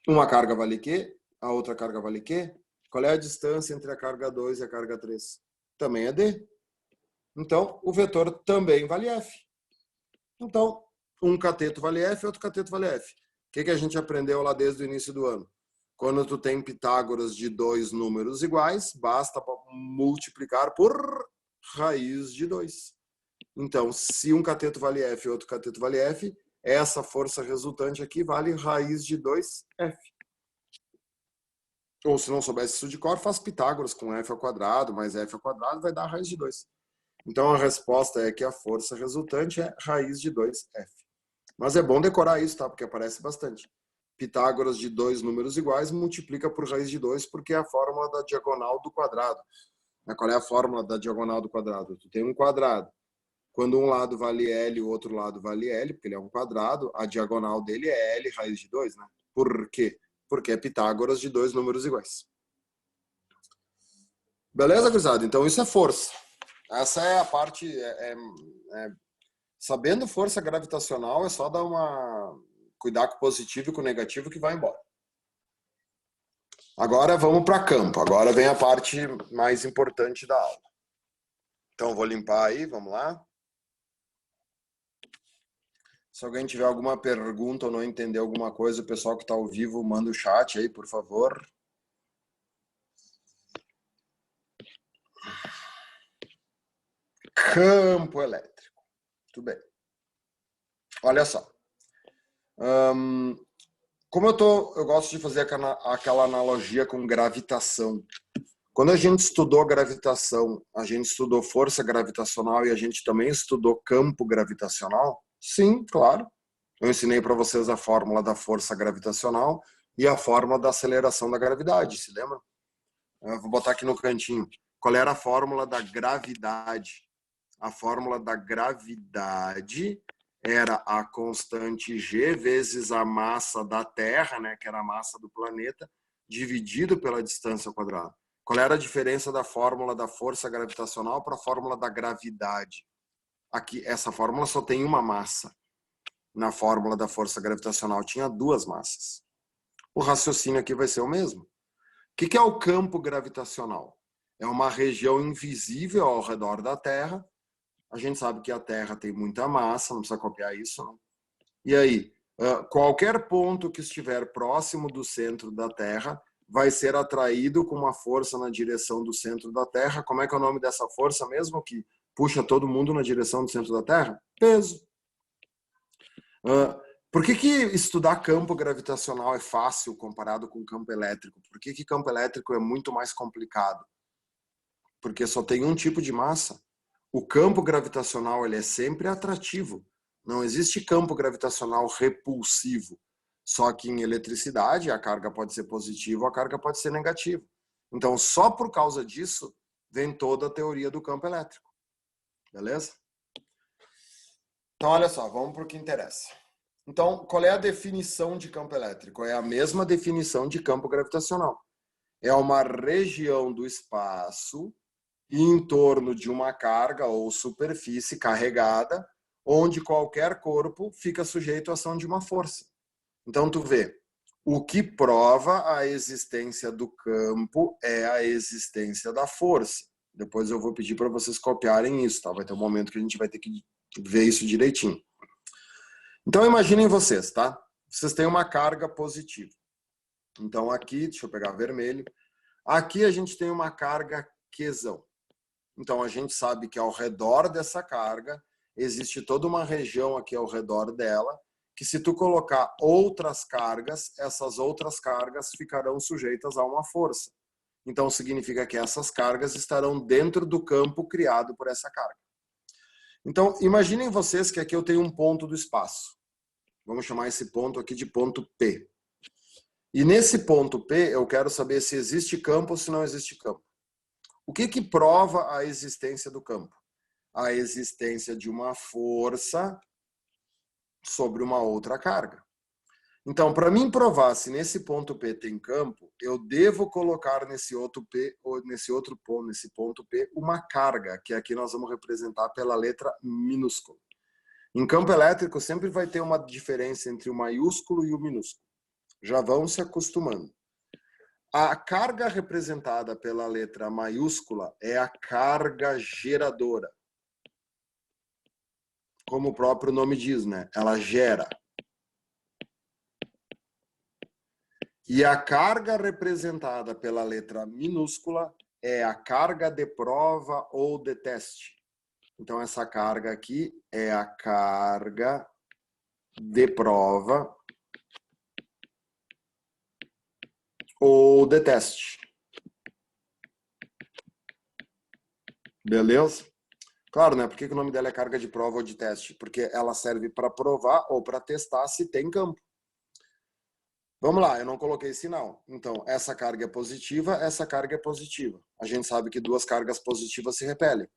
[SPEAKER 1] Uma carga vale Q, a outra carga vale Q. Qual é a distância entre a carga 2 e a carga 3? Também é D. Então, o vetor também vale F. Então, um cateto vale F, outro cateto vale F. O que a gente aprendeu lá desde o início do ano? Quando tu tem Pitágoras de dois números iguais, basta multiplicar por raiz de 2. Então, se um cateto vale F e outro cateto vale F, essa força resultante aqui vale raiz de 2F. Ou se não soubesse isso de cor, faz Pitágoras com F ao quadrado mais F ao quadrado vai dar raiz de 2. Então, a resposta é que a força resultante é raiz de 2F. Mas é bom decorar isso, tá? Porque aparece bastante. Pitágoras de dois números iguais multiplica por raiz de 2, porque é a fórmula da diagonal do quadrado. Qual é a fórmula da diagonal do quadrado? Tu tem um quadrado. Quando um lado vale L e o outro lado vale L, porque ele é um quadrado, a diagonal dele é L raiz de 2, né? Por quê? Porque é Pitágoras de dois números iguais. Beleza, gurizada? Então isso é força. Essa é a parte... Sabendo força gravitacional, é só dar cuidar com o positivo e com o negativo que vai embora. Agora vamos para campo. Agora vem a parte mais importante da aula. Então vou limpar aí, vamos lá. Se alguém tiver alguma pergunta ou não entender alguma coisa, o pessoal que está ao vivo, manda o chat aí, por favor. Campo elétrico. Tudo bem. Olha só. Como eu gosto de fazer aquela analogia com gravitação. Quando a gente estudou gravitação, a gente estudou força gravitacional e a gente também estudou campo gravitacional? Sim, claro. Eu ensinei para vocês a fórmula da força gravitacional e a fórmula da aceleração da gravidade, se lembra? Eu vou botar aqui no cantinho. Qual era a fórmula da gravidade? A fórmula da gravidade era a constante G vezes a massa da Terra, né, que era a massa do planeta, dividido pela distância ao quadrado. Qual era a diferença da fórmula da força gravitacional para a fórmula da gravidade? Aqui, essa fórmula só tem uma massa. Na fórmula da força gravitacional tinha duas massas. O raciocínio aqui vai ser o mesmo. O que é o campo gravitacional? É uma região invisível ao redor da Terra. A gente sabe que a Terra tem muita massa, não precisa copiar isso, não? E aí, qualquer ponto que estiver próximo do centro da Terra vai ser atraído com uma força na direção do centro da Terra. Como é que é o nome dessa força mesmo que puxa todo mundo na direção do centro da Terra? Peso. Por que estudar campo gravitacional é fácil comparado com campo elétrico? Por que campo elétrico é muito mais complicado? Porque só tem um tipo de massa. O campo gravitacional ele é sempre atrativo. Não existe campo gravitacional repulsivo. Só que em eletricidade a carga pode ser positiva ou a carga pode ser negativa. Então, só por causa disso, vem toda a teoria do campo elétrico. Beleza? Então, olha só, vamos para o que interessa. Então, qual é a definição de campo elétrico? É a mesma definição de campo gravitacional. É uma região do espaço em torno de uma carga ou superfície carregada, onde qualquer corpo fica sujeito à ação de uma força. Então, tu vê, o que prova a existência do campo é a existência da força. Depois eu vou pedir para vocês copiarem isso, tá? Vai ter um momento que a gente vai ter que ver isso direitinho. Então, imaginem vocês, tá? Vocês têm uma carga positiva. Então, aqui, deixa eu pegar vermelho. Aqui a gente tem uma carga Qzão. Então, a gente sabe que ao redor dessa carga, existe toda uma região aqui ao redor dela, que se tu colocar outras cargas, essas outras cargas ficarão sujeitas a uma força. Então, significa que essas cargas estarão dentro do campo criado por essa carga. Então, imaginem vocês que aqui eu tenho um ponto do espaço. Vamos chamar esse ponto aqui de ponto P. E nesse ponto P, eu quero saber se existe campo ou se não existe campo. O que prova a existência do campo? A existência de uma força sobre uma outra carga. Então, para mim provar se nesse ponto P tem campo, eu devo colocar nesse outro P, ou nesse outro ponto, nesse ponto P, uma carga, que aqui nós vamos representar pela letra minúscula. Em campo elétrico sempre vai ter uma diferença entre o maiúsculo e o minúsculo. Já vão se acostumando. A carga representada pela letra maiúscula é a carga geradora. Como o próprio nome diz, né? Ela gera. E a carga representada pela letra minúscula é a carga de prova ou de teste. Então, essa carga aqui é a carga de prova ou de teste. Beleza? Claro, né? Por que o nome dela é carga de prova ou de teste? Porque ela serve para provar ou para testar se tem campo. Vamos lá, eu não coloquei sinal. Então, essa carga é positiva, essa carga é positiva. A gente sabe que duas cargas positivas se repelem.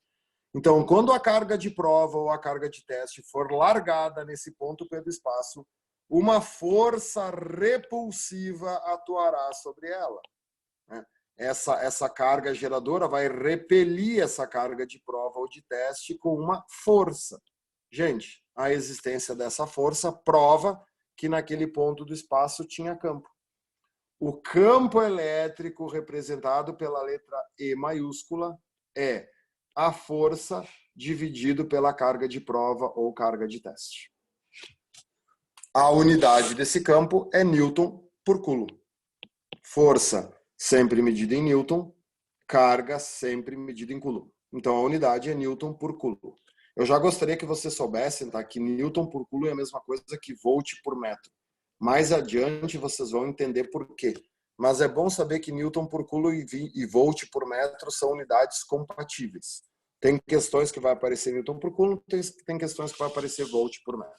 [SPEAKER 1] Então, quando a carga de prova ou a carga de teste for largada nesse ponto P do espaço, uma força repulsiva atuará sobre ela. Essa carga geradora vai repelir essa carga de prova ou de teste com uma força. Gente, a existência dessa força prova que naquele ponto do espaço tinha campo. O campo elétrico representado pela letra E maiúscula é a força dividido pela carga de prova ou carga de teste. A unidade desse campo é Newton por Coulomb. Força sempre medida em Newton, carga sempre medida em Coulomb. Então a unidade é Newton por Coulomb. Eu já gostaria que vocês soubessem, tá, que Newton por Coulomb é a mesma coisa que volt por metro. Mais adiante vocês vão entender por quê. Mas é bom saber que Newton por Coulomb e volt por metro são unidades compatíveis. Tem questões que vai aparecer Newton por Coulomb, tem questões que vai aparecer volt por metro.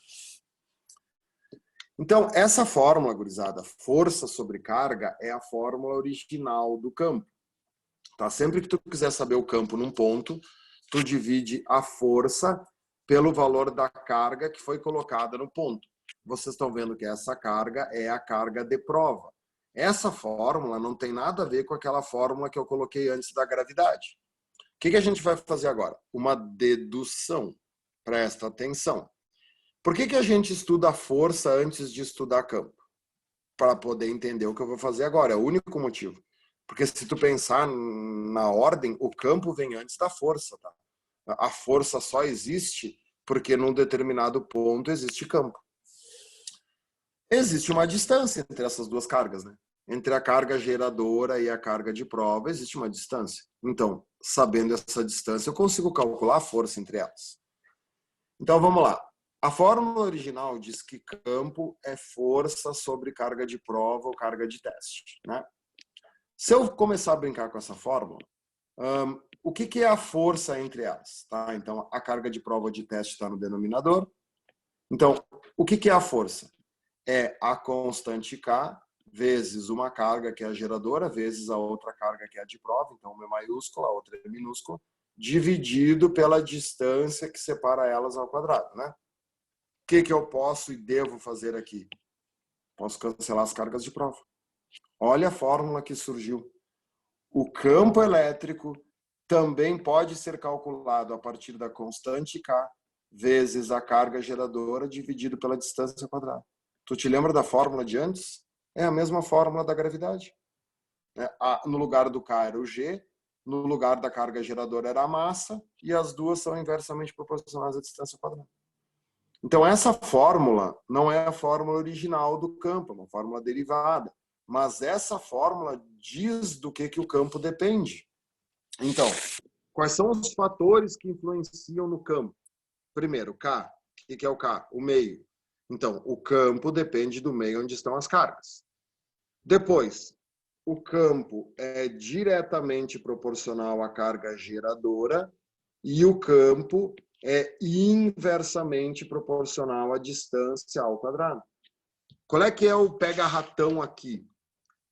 [SPEAKER 1] Então, essa fórmula, gurizada, força sobre carga, é a fórmula original do campo. Tá? Sempre que tu quiser saber o campo num ponto, tu divide a força pelo valor da carga que foi colocada no ponto. Vocês estão vendo que essa carga é a carga de prova. Essa fórmula não tem nada a ver com aquela fórmula que eu coloquei antes da gravidade. O que a gente vai fazer agora? Uma dedução. Presta atenção. Por que a gente estuda a força antes de estudar campo? Para poder entender o que eu vou fazer agora. É o único motivo. Porque se tu pensar na ordem, o campo vem antes da força, tá? A força só existe porque num determinado ponto existe campo. Existe uma distância entre essas duas cargas, né? Entre a carga geradora e a carga de prova, existe uma distância. Então, sabendo essa distância, eu consigo calcular a força entre elas. Então, vamos lá. A fórmula original diz que campo é força sobre carga de prova ou carga de teste, né? Se eu começar a brincar com essa fórmula, o que é a força entre elas? Tá? Então, a carga de prova ou de teste está no denominador. Então, o que é a força? É a constante K vezes uma carga, que é a geradora, vezes a outra carga, que é a de prova. Então, uma é maiúscula, a outra é minúscula, dividido pela distância que separa elas ao quadrado, né? O que eu posso e devo fazer aqui? Posso cancelar as cargas de prova. Olha a fórmula que surgiu. O campo elétrico também pode ser calculado a partir da constante K vezes a carga geradora dividido pela distância ao quadrado. Tu te lembra da fórmula de antes? É a mesma fórmula da gravidade. No lugar do K era o G, no lugar da carga geradora era a massa, e as duas são inversamente proporcionais à distância ao quadrado. Então, essa fórmula não é a fórmula original do campo, é uma fórmula derivada. Mas essa fórmula diz do que o campo depende. Então, quais são os fatores que influenciam no campo? Primeiro, K. O que é o K? O meio. Então, o campo depende do meio onde estão as cargas. Depois, o campo é diretamente proporcional à carga geradora e o campo é inversamente proporcional à distância ao quadrado. Qual é que é o pega-ratão aqui?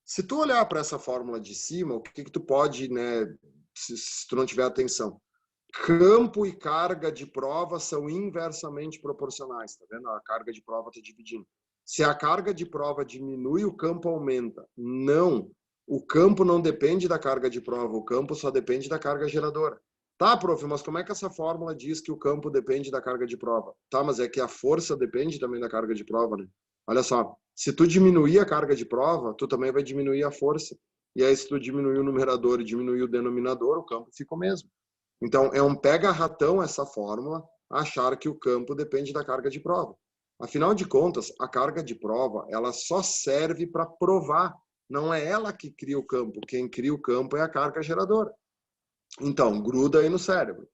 [SPEAKER 1] Se tu olhar para essa fórmula de cima, o que tu pode, né, se tu não tiver atenção? Campo e carga de prova são inversamente proporcionais, tá vendo? A carga de prova está dividindo. Se a carga de prova diminui, o campo aumenta. Não, o campo não depende da carga de prova, o campo só depende da carga geradora. Tá, prof, mas como é que essa fórmula diz que o campo depende da carga de prova? Tá, mas é que a força depende também da carga de prova, né? Olha só, se tu diminuir a carga de prova, tu também vai diminuir a força. E aí, se tu diminuir o numerador e diminuir o denominador, o campo fica o mesmo. Então, é um pega-ratão essa fórmula, achar que o campo depende da carga de prova. Afinal de contas, a carga de prova, ela só serve para provar. Não é ela que cria o campo. Quem cria o campo é a carga geradora. Então, gruda aí no cérebro.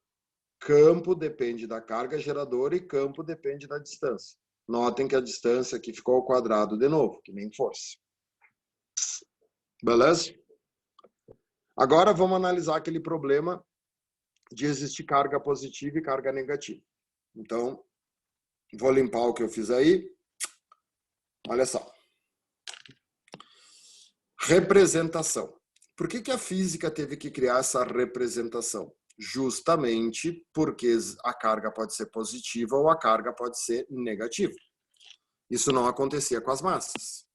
[SPEAKER 1] Campo depende da carga geradora e campo depende da distância. Notem que a distância aqui ficou ao quadrado de novo, que nem força. Beleza? Agora vamos analisar aquele problema de existir carga positiva e carga negativa. Então, vou limpar o que eu fiz aí. Olha só. Representação. Por que a física teve que criar essa representação? Justamente porque a carga pode ser positiva ou a carga pode ser negativa. Isso não acontecia com as massas.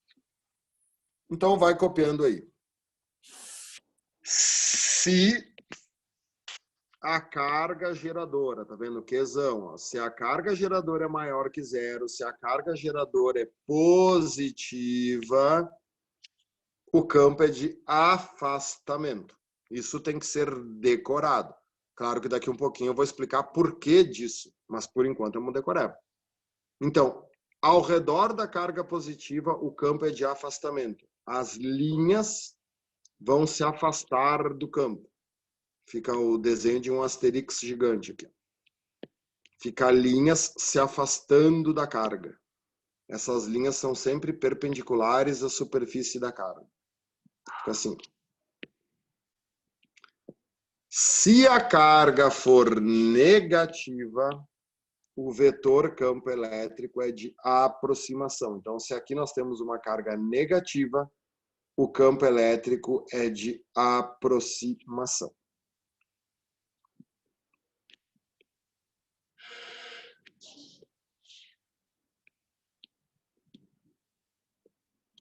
[SPEAKER 1] Então, vai copiando aí. Se a carga geradora, tá vendo? Quezão, se a carga geradora é maior que zero, se a carga geradora é positiva, o campo é de afastamento. Isso tem que ser decorado. Claro que daqui um pouquinho eu vou explicar por que disso, mas por enquanto eu vou decorar. Então, ao redor da carga positiva, o campo é de afastamento. As linhas vão se afastar do campo. Fica o desenho de um asterix gigante aqui. Fica linhas se afastando da carga. Essas linhas são sempre perpendiculares à superfície da carga. Fica assim. Se a carga for negativa, o vetor campo elétrico é de aproximação. Então, se aqui nós temos uma carga negativa, o campo elétrico é de aproximação.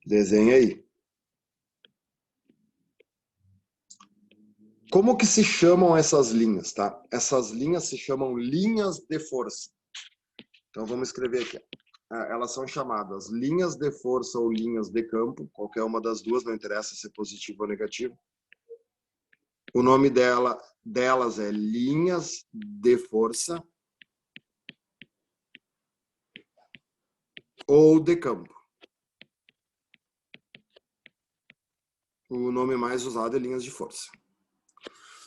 [SPEAKER 1] Desenha aí. Como que se chamam essas linhas, tá? Essas linhas se chamam linhas de força. Então, vamos escrever aqui. Elas são chamadas linhas de força ou linhas de campo, qualquer uma das duas, não interessa se é positivo ou negativo. O nome delas é linhas de força ou de campo. O nome mais usado é linhas de força.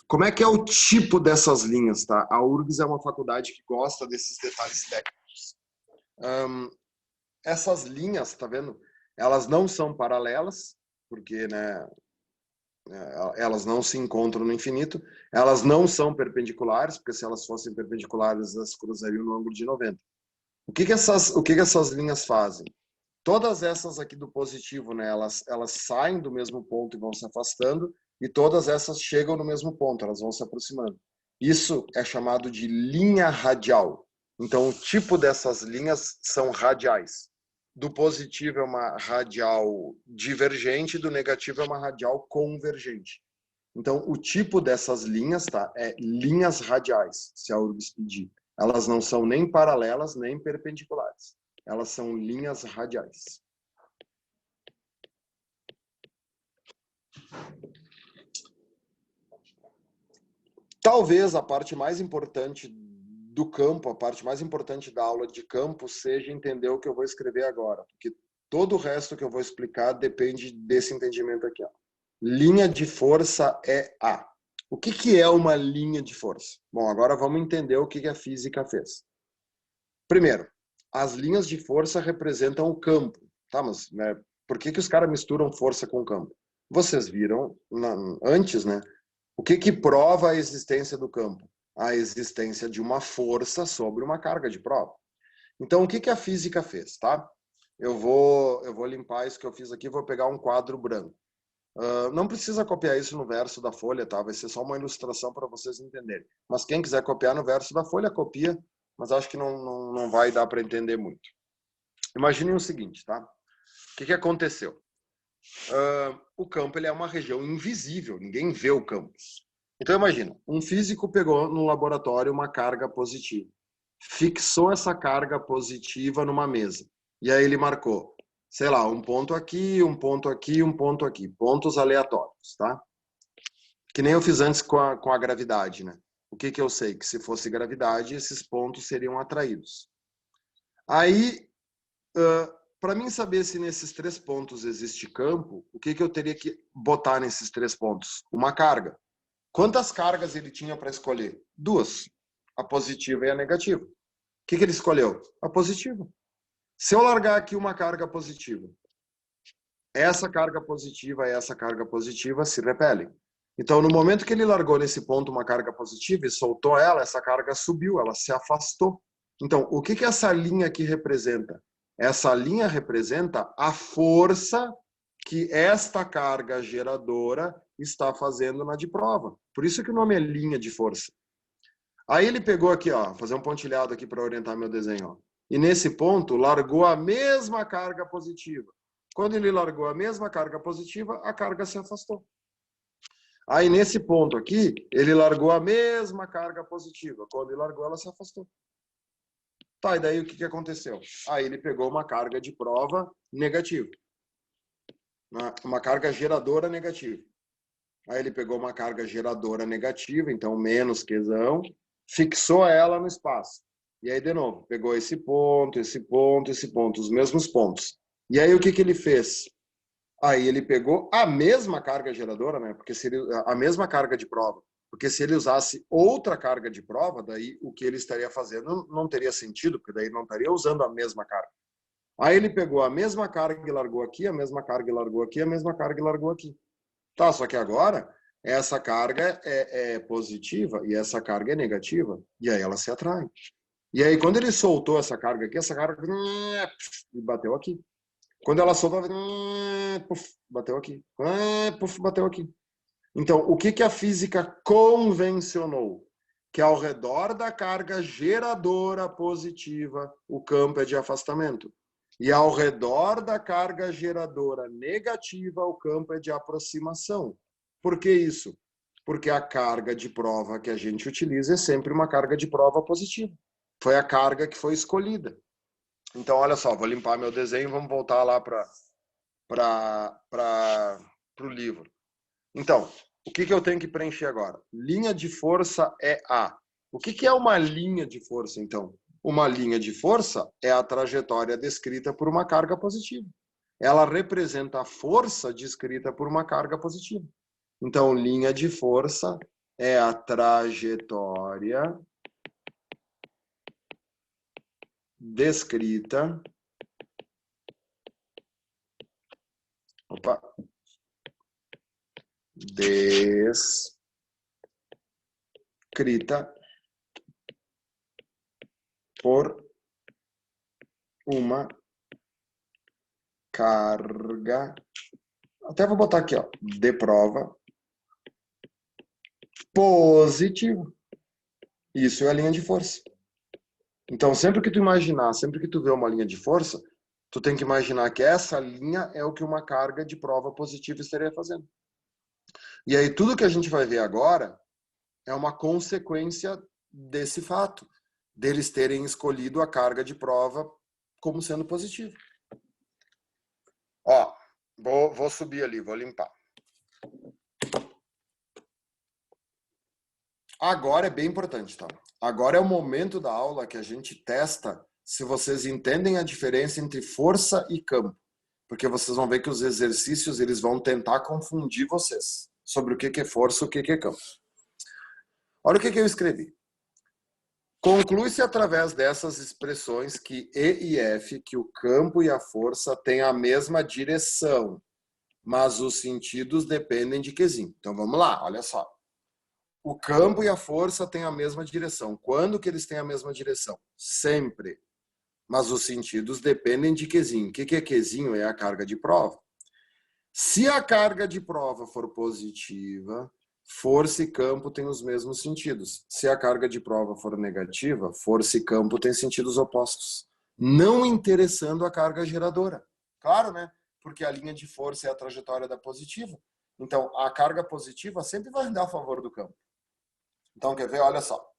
[SPEAKER 1] Como é que é o tipo dessas linhas, tá? A URGS é uma faculdade que gosta desses detalhes técnicos. Essas linhas, tá vendo? Elas não são paralelas, porque, né, elas não se encontram no infinito. Elas não são perpendiculares, porque se elas fossem perpendiculares, elas cruzariam no ângulo de 90. O que essas linhas fazem? Todas essas aqui do positivo, né, elas saem do mesmo ponto e vão se afastando, e todas essas chegam no mesmo ponto, elas vão se aproximando. Isso é chamado de linha radial. Então, o tipo dessas linhas são radiais. Do positivo é uma radial divergente, do negativo é uma radial convergente. Então, o tipo dessas linhas, tá, é linhas radiais, se a URGS pedir. Elas não são nem paralelas, nem perpendiculares. Elas são linhas radiais. Talvez a parte mais importante do campo, a parte mais importante da aula de campo, seja entender o que eu vou escrever agora. Porque todo o resto que eu vou explicar depende desse entendimento aqui. Ó. Linha de força é A. O que é uma linha de força? Bom, agora vamos entender o que a física fez. Primeiro, as linhas de força representam o campo. Tá, mas né, por que os caras misturam força com campo? Vocês viram antes, né? O que prova a existência do campo? A existência de uma força sobre uma carga de prova. Então, o que a física fez, tá? Eu vou limpar isso que eu fiz aqui, vou pegar um quadro branco. Não precisa copiar isso no verso da folha, tá? Vai ser só uma ilustração para vocês entenderem. Mas quem quiser copiar no verso da folha, copia, mas acho que não vai dar para entender muito. Imaginem o seguinte, tá? O que aconteceu? O campo ele é uma região invisível, ninguém vê o campo. Então imagina, um físico pegou no laboratório uma carga positiva, fixou essa carga positiva numa mesa, e aí ele marcou, sei lá, um ponto aqui, um ponto aqui, um ponto aqui, pontos aleatórios, tá? Que nem eu fiz antes com a gravidade, né? O que eu sei? Que se fosse gravidade, esses pontos seriam atraídos. Aí, para mim saber se nesses 3 pontos existe campo, o que eu teria que botar nesses 3 pontos? Uma carga. Quantas cargas ele tinha para escolher? 2. A positiva e a negativa. O que ele escolheu? A positiva. Se eu largar aqui uma carga positiva, essa carga positiva e essa carga positiva se repelem. Então, no momento que ele largou nesse ponto uma carga positiva e soltou ela, essa carga subiu, ela se afastou. Então, o que essa linha aqui representa? Essa linha representa a força que esta carga geradora está fazendo na de prova. Por isso que o nome é linha de força. Aí ele pegou aqui, ó, fazer um pontilhado aqui para orientar meu desenho. Ó. E nesse ponto, largou a mesma carga positiva. Quando ele largou a mesma carga positiva, a carga se afastou. Aí, nesse ponto aqui, ele largou a mesma carga positiva. Quando ele largou, ela se afastou. Tá, e daí o que aconteceu? Aí ele pegou uma carga de prova negativa. Uma carga geradora negativa. Aí ele pegou uma carga geradora negativa, então menos Qzão, fixou ela no espaço. E aí, de novo, pegou esse ponto, esse ponto, esse ponto, os mesmos pontos. E aí o que ele fez? Aí ele pegou a mesma carga geradora, né? Porque se ele, a mesma carga de prova. Porque se ele usasse outra carga de prova, daí o que ele estaria fazendo não teria sentido, porque daí não estaria usando a mesma carga. Aí ele pegou a mesma carga e largou aqui, a mesma carga e largou aqui, a mesma carga e largou aqui. Tá, só que agora essa carga é positiva e essa carga é negativa, e aí ela se atrai. E aí quando ele soltou essa carga aqui, essa carga bateu aqui. Quando ela soltou, bateu aqui. Bateu aqui. Então, o que a física convencionou? Que ao redor da carga geradora positiva, o campo é de afastamento. E ao redor da carga geradora negativa, o campo é de aproximação. Por que isso? Porque a carga de prova que a gente utiliza é sempre uma carga de prova positiva. Foi a carga que foi escolhida. Então, olha só, vou limpar meu desenho e vamos voltar lá para o livro. Então, o que eu tenho que preencher agora? Linha de força é A. O que é uma linha de força, então? Uma linha de força é a trajetória descrita por uma carga positiva. Ela representa a força descrita por uma carga positiva. Então, linha de força é a trajetória descrita por uma carga, até vou botar aqui, ó, de prova positiva. Isso é a linha de força. Então, sempre que tu imaginar, sempre que tu vê uma linha de força, tu tem que imaginar que essa linha é o que uma carga de prova positiva estaria fazendo. E aí, tudo que a gente vai ver agora é uma consequência desse fato, deles terem escolhido a carga de prova como sendo positiva. Ó, vou subir ali, vou limpar. Agora é bem importante, tá? Agora é o momento da aula que a gente testa se vocês entendem a diferença entre força e campo. Porque vocês vão ver que os exercícios eles vão tentar confundir vocês sobre o que é força e o que é campo. Olha o que eu escrevi. Conclui-se através dessas expressões que E e F, que o campo e a força têm a mesma direção, mas os sentidos dependem de quezinho. Então vamos lá, olha só. O campo e a força têm a mesma direção. Quando que eles têm a mesma direção? Sempre. Mas os sentidos dependem de quezinho. O que é quezinho? É a carga de prova. Se a carga de prova for positiva, força e campo têm os mesmos sentidos. Se a carga de prova for negativa, força e campo têm sentidos opostos. Não interessando a carga geradora. Claro, né? Porque a linha de força é a trajetória da positiva. Então, a carga positiva sempre vai dar a favor do campo. Então, quer ver? Olha só.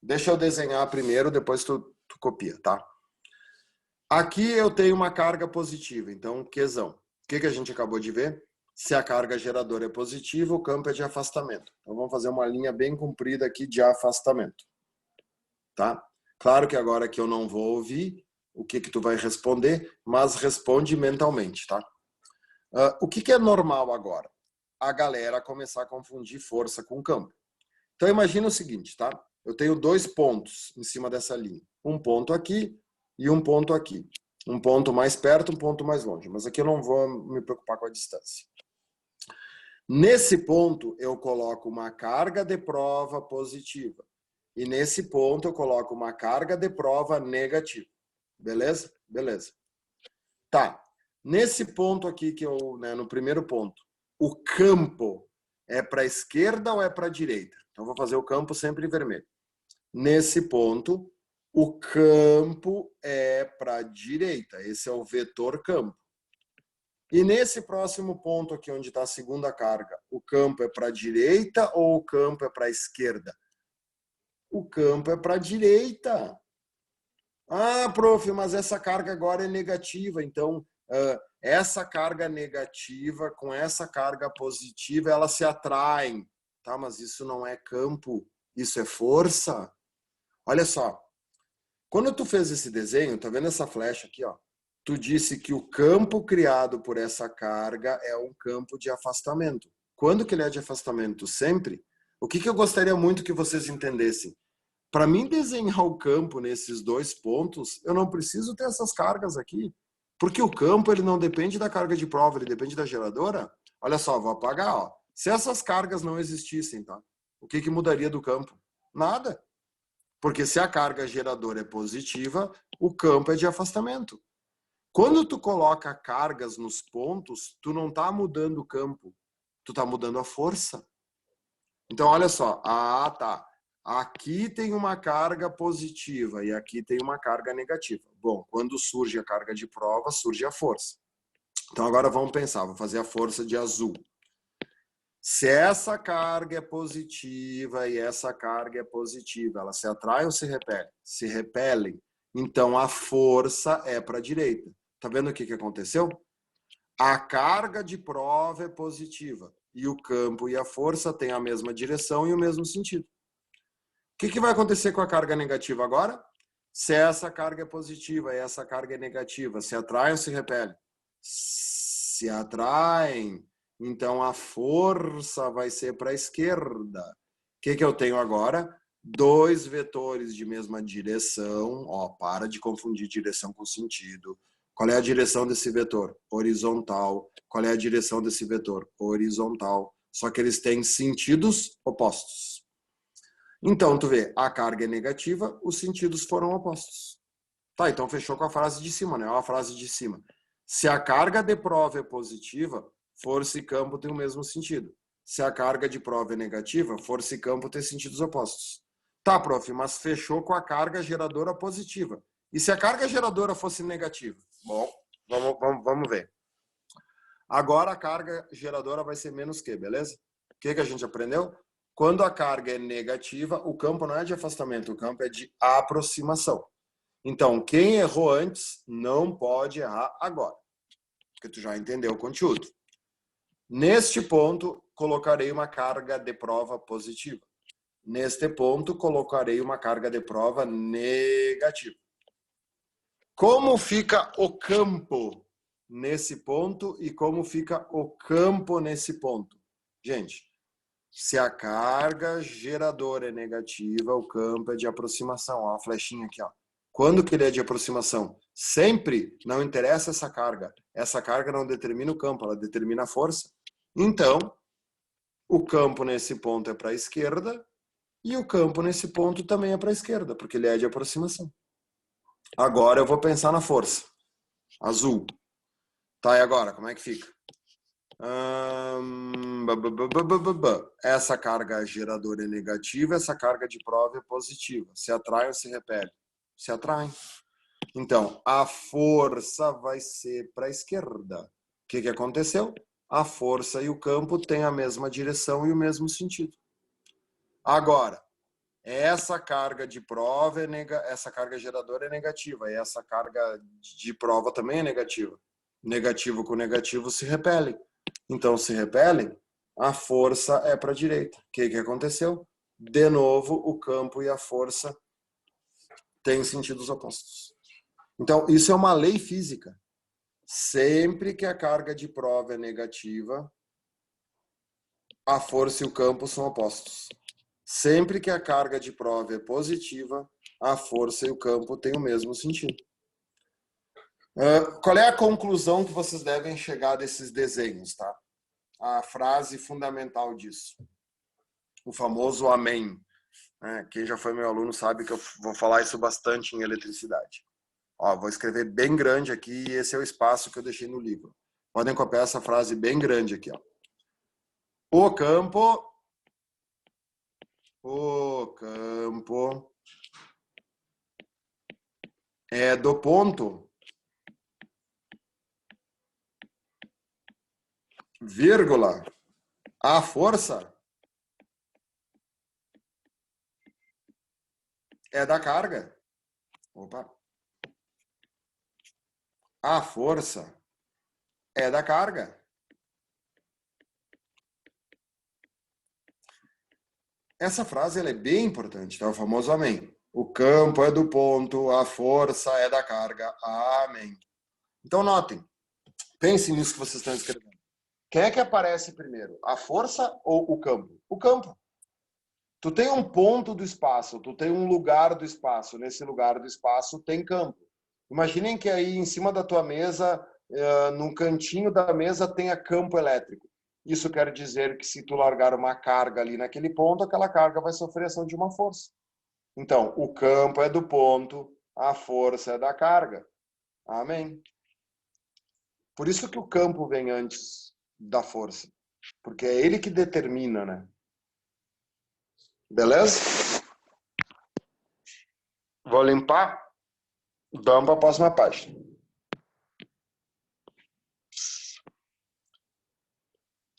[SPEAKER 1] Deixa eu desenhar primeiro, depois tu copia, tá? Aqui eu tenho uma carga positiva, então, Qzão. O que a gente acabou de ver? Se a carga geradora é positiva, o campo é de afastamento. Então, vamos fazer uma linha bem comprida aqui de afastamento. Tá? Claro que agora que eu não vou ouvir o que tu vai responder, mas responde mentalmente, tá? O que é normal agora? A galera começar a confundir força com campo. Então, imagina o seguinte, tá? Eu tenho dois pontos em cima dessa linha. Um ponto aqui e um ponto aqui. Um ponto mais perto, um ponto mais longe. Mas aqui eu não vou me preocupar com a distância. Nesse ponto, eu coloco uma carga de prova positiva. E nesse ponto, eu coloco uma carga de prova negativa. Beleza? Beleza. Tá. Nesse ponto aqui, que eu, né, no primeiro ponto, o campo é para a esquerda ou é para a direita? Então, vou fazer o campo sempre em vermelho. Nesse ponto, o campo é para a direita. Esse é o vetor campo. E nesse próximo ponto aqui, onde está a segunda carga, o campo é para a direita ou o campo é para a esquerda? O campo é para a direita. Ah, prof, mas essa carga agora é negativa. Então, essa carga negativa com essa carga positiva, elas se atraem. Tá, mas isso não é campo, isso é força. Olha só, quando tu fez esse desenho, tá vendo essa flecha aqui, ó? Tu disse que o campo criado por essa carga é um campo de afastamento. Quando que ele é de afastamento? Sempre. O que eu gostaria muito que vocês entendessem? Para mim desenhar o campo nesses dois pontos, eu não preciso ter essas cargas aqui. Porque o campo ele não depende da carga de prova, ele depende da geradora. Olha só, vou apagar, ó. Se essas cargas não existissem, tá? O que mudaria do campo? Nada. Porque se a carga geradora é positiva, o campo é de afastamento. Quando tu coloca cargas nos pontos, tu não está mudando o campo, tu está mudando a força. Então, olha só. Ah, tá. Aqui tem uma carga positiva e aqui tem uma carga negativa. Bom, quando surge a carga de prova, surge a força. Então, agora vamos pensar. Vou fazer a força de azul. Se essa carga é positiva e essa carga é positiva, elas se atraem ou se repelem? Se repelem. Então, a força é para a direita. Tá vendo o que aconteceu? A carga de prova é positiva e o campo e a força têm a mesma direção e o mesmo sentido. O que vai acontecer com a carga negativa agora? Se essa carga é positiva e essa carga é negativa, se atraem ou se repelem? Se atraem. Então a força vai ser para a esquerda. O que eu tenho agora? Dois vetores de mesma direção. Ó, para de confundir direção com sentido. Qual é a direção desse vetor? Horizontal. Qual é a direção desse vetor? Horizontal. Só que eles têm sentidos opostos. Então, tu vê, a carga é negativa, os sentidos foram opostos. Tá, então fechou com a frase de cima, né? Olha a frase de cima. Se a carga de prova é positiva, força e campo têm o mesmo sentido. Se a carga de prova é negativa, força e campo têm sentidos opostos. Tá, prof, mas fechou com a carga geradora positiva. E se a carga geradora fosse negativa? Bom, vamos ver. Agora a carga geradora vai ser menos Q, beleza? O que a gente aprendeu? Quando a carga é negativa, o campo não é de afastamento, o campo é de aproximação. Então, quem errou antes não pode errar agora, porque tu já entendeu o conteúdo. Neste ponto, colocarei uma carga de prova positiva. Neste ponto, colocarei uma carga de prova negativa. Como fica o campo nesse ponto e como fica o campo nesse ponto? Gente, se a carga geradora é negativa, o campo é de aproximação. Ó, a flechinha aqui, ó. Quando que ele é de aproximação? Sempre, não interessa essa carga. Essa carga não determina o campo, ela determina a força. Então, o campo nesse ponto é para a esquerda e o campo nesse ponto também é para a esquerda, porque ele é de aproximação. Agora eu vou pensar na força. Azul. Tá, e agora? Como é que fica? Essa carga geradora é negativa, essa carga de prova é positiva. Se atrai ou se repele? Se atrai. Então, a força vai ser para a esquerda. O que aconteceu? A força e o campo têm a mesma direção e o mesmo sentido. Agora, essa carga de prova essa carga geradora é negativa e essa carga de prova também é negativa. Negativo com negativo se repelem. Então, se repelem, a força é para a direita. O que aconteceu? De novo, o campo e a força têm sentidos opostos. Então, isso é uma lei física. Sempre que a carga de prova é negativa, a força e o campo são opostos. Sempre que a carga de prova é positiva, a força e o campo têm o mesmo sentido. Qual é a conclusão que vocês devem chegar desses desenhos, tá? A frase fundamental disso. O famoso amém. Quem já foi meu aluno sabe que eu vou falar isso bastante em eletricidade. Ó, vou escrever bem grande aqui e esse é o espaço que eu deixei no livro. Podem copiar essa frase bem grande aqui, ó. O campo é do ponto, vírgula, a força é da carga. Opa. A força é da carga. Essa frase ela é bem importante, tá? O famoso amém. O campo é do ponto, a força é da carga. Amém. Então notem, pensem nisso que vocês estão escrevendo. Quem é que aparece primeiro? A força ou o campo? O campo. Tu tem um ponto do espaço, tu tem um lugar do espaço. Nesse lugar do espaço tem campo. Imaginem que aí em cima da tua mesa, num cantinho da mesa, tenha campo elétrico. Isso quer dizer que se tu largar uma carga ali naquele ponto, aquela carga vai sofrer ação de uma força. Então, o campo é do ponto, a força é da carga. Amém? Por isso que o campo vem antes da força. Porque é ele que determina, né? Beleza? Vou limpar. Vamos para a próxima página.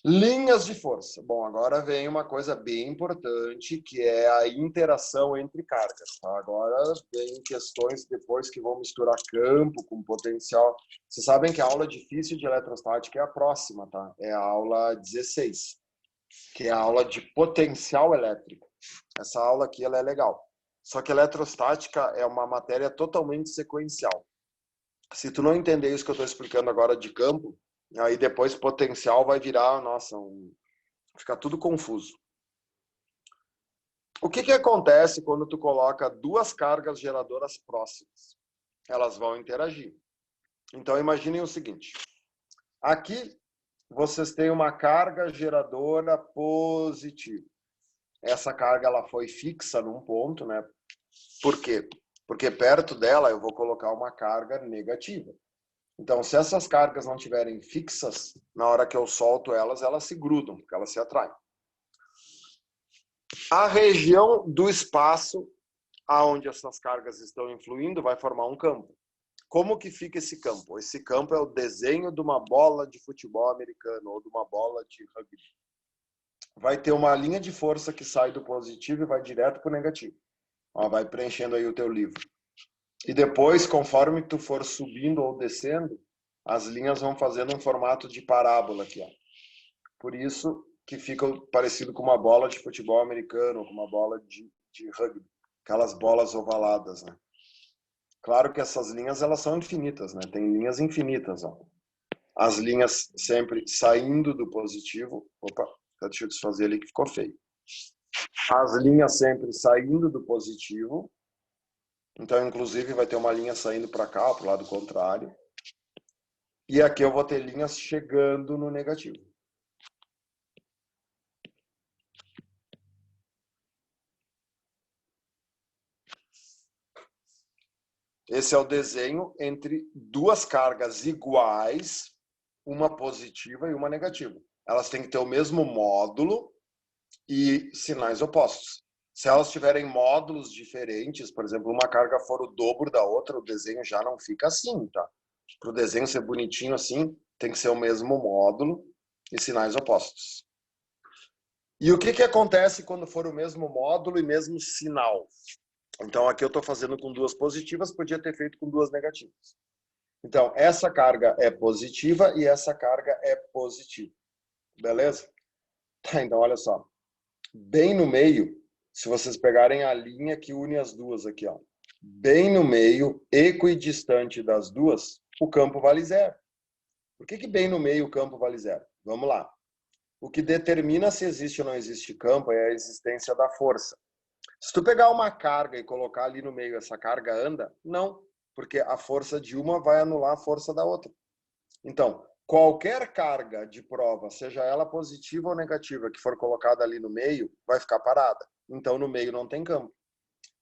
[SPEAKER 1] Linhas de força. Bom, agora vem uma coisa bem importante, que é a interação entre cargas. Tá? Agora vem questões depois que vão misturar campo com potencial. Vocês sabem que a aula difícil de eletrostática é a próxima, tá? É a aula 16, que é a aula de potencial elétrico. Essa aula aqui ela é legal. Só que eletrostática é uma matéria totalmente sequencial. Se tu não entender isso que eu estou explicando agora de campo, aí depois potencial vai virar, nossa, fica tudo confuso. O que acontece quando tu coloca duas cargas geradoras próximas? Elas vão interagir. Então imaginem o seguinte, aqui vocês têm uma carga geradora positiva. Essa carga ela foi fixa num ponto, né? Por quê? Porque perto dela eu vou colocar uma carga negativa. Então, se essas cargas não estiverem fixas, na hora que eu solto elas, elas se grudam, porque elas se atraem. A região do espaço aonde essas cargas estão influindo vai formar um campo. Como que fica esse campo? Esse campo é o desenho de uma bola de futebol americano ou de uma bola de rugby. Vai ter uma linha de força que sai do positivo e vai direto para o negativo. Ó, vai preenchendo aí o teu livro. E depois, conforme tu for subindo ou descendo, as linhas vão fazendo um formato de parábola aqui, ó. Por isso que fica parecido com uma bola de futebol americano, ou com uma bola de rugby, aquelas bolas ovaladas, né? Claro que essas linhas elas são infinitas, né? Tem linhas infinitas, ó. As linhas sempre saindo do positivo. Opa, deixa eu desfazer ali que ficou feio. As linhas sempre saindo do positivo. Então, inclusive, vai ter uma linha saindo para cá, para o lado contrário. E aqui eu vou ter linhas chegando no negativo. Esse é o desenho entre duas cargas iguais, uma positiva e uma negativa. Elas têm que ter o mesmo módulo e sinais opostos. Se elas tiverem módulos diferentes, por exemplo, uma carga for o dobro da outra, o desenho já não fica assim, tá? Para o desenho ser bonitinho assim, tem que ser o mesmo módulo e sinais opostos. E o que acontece quando for o mesmo módulo e mesmo sinal? Então, aqui eu estou fazendo com duas positivas, podia ter feito com duas negativas. Então, essa carga é positiva e essa carga é positiva. Beleza? Tá, então, olha só. Bem no meio, se vocês pegarem a linha que une as duas aqui, ó, bem no meio, equidistante das duas, o campo vale zero. Por que bem no meio o campo vale zero? Vamos lá. O que determina se existe ou não existe campo é a existência da força. Se tu pegar uma carga e colocar ali no meio, essa carga anda? Não, porque a força de uma vai anular a força da outra. Então, qualquer carga de prova, seja ela positiva ou negativa, que for colocada ali no meio, vai ficar parada. Então, no meio não tem campo.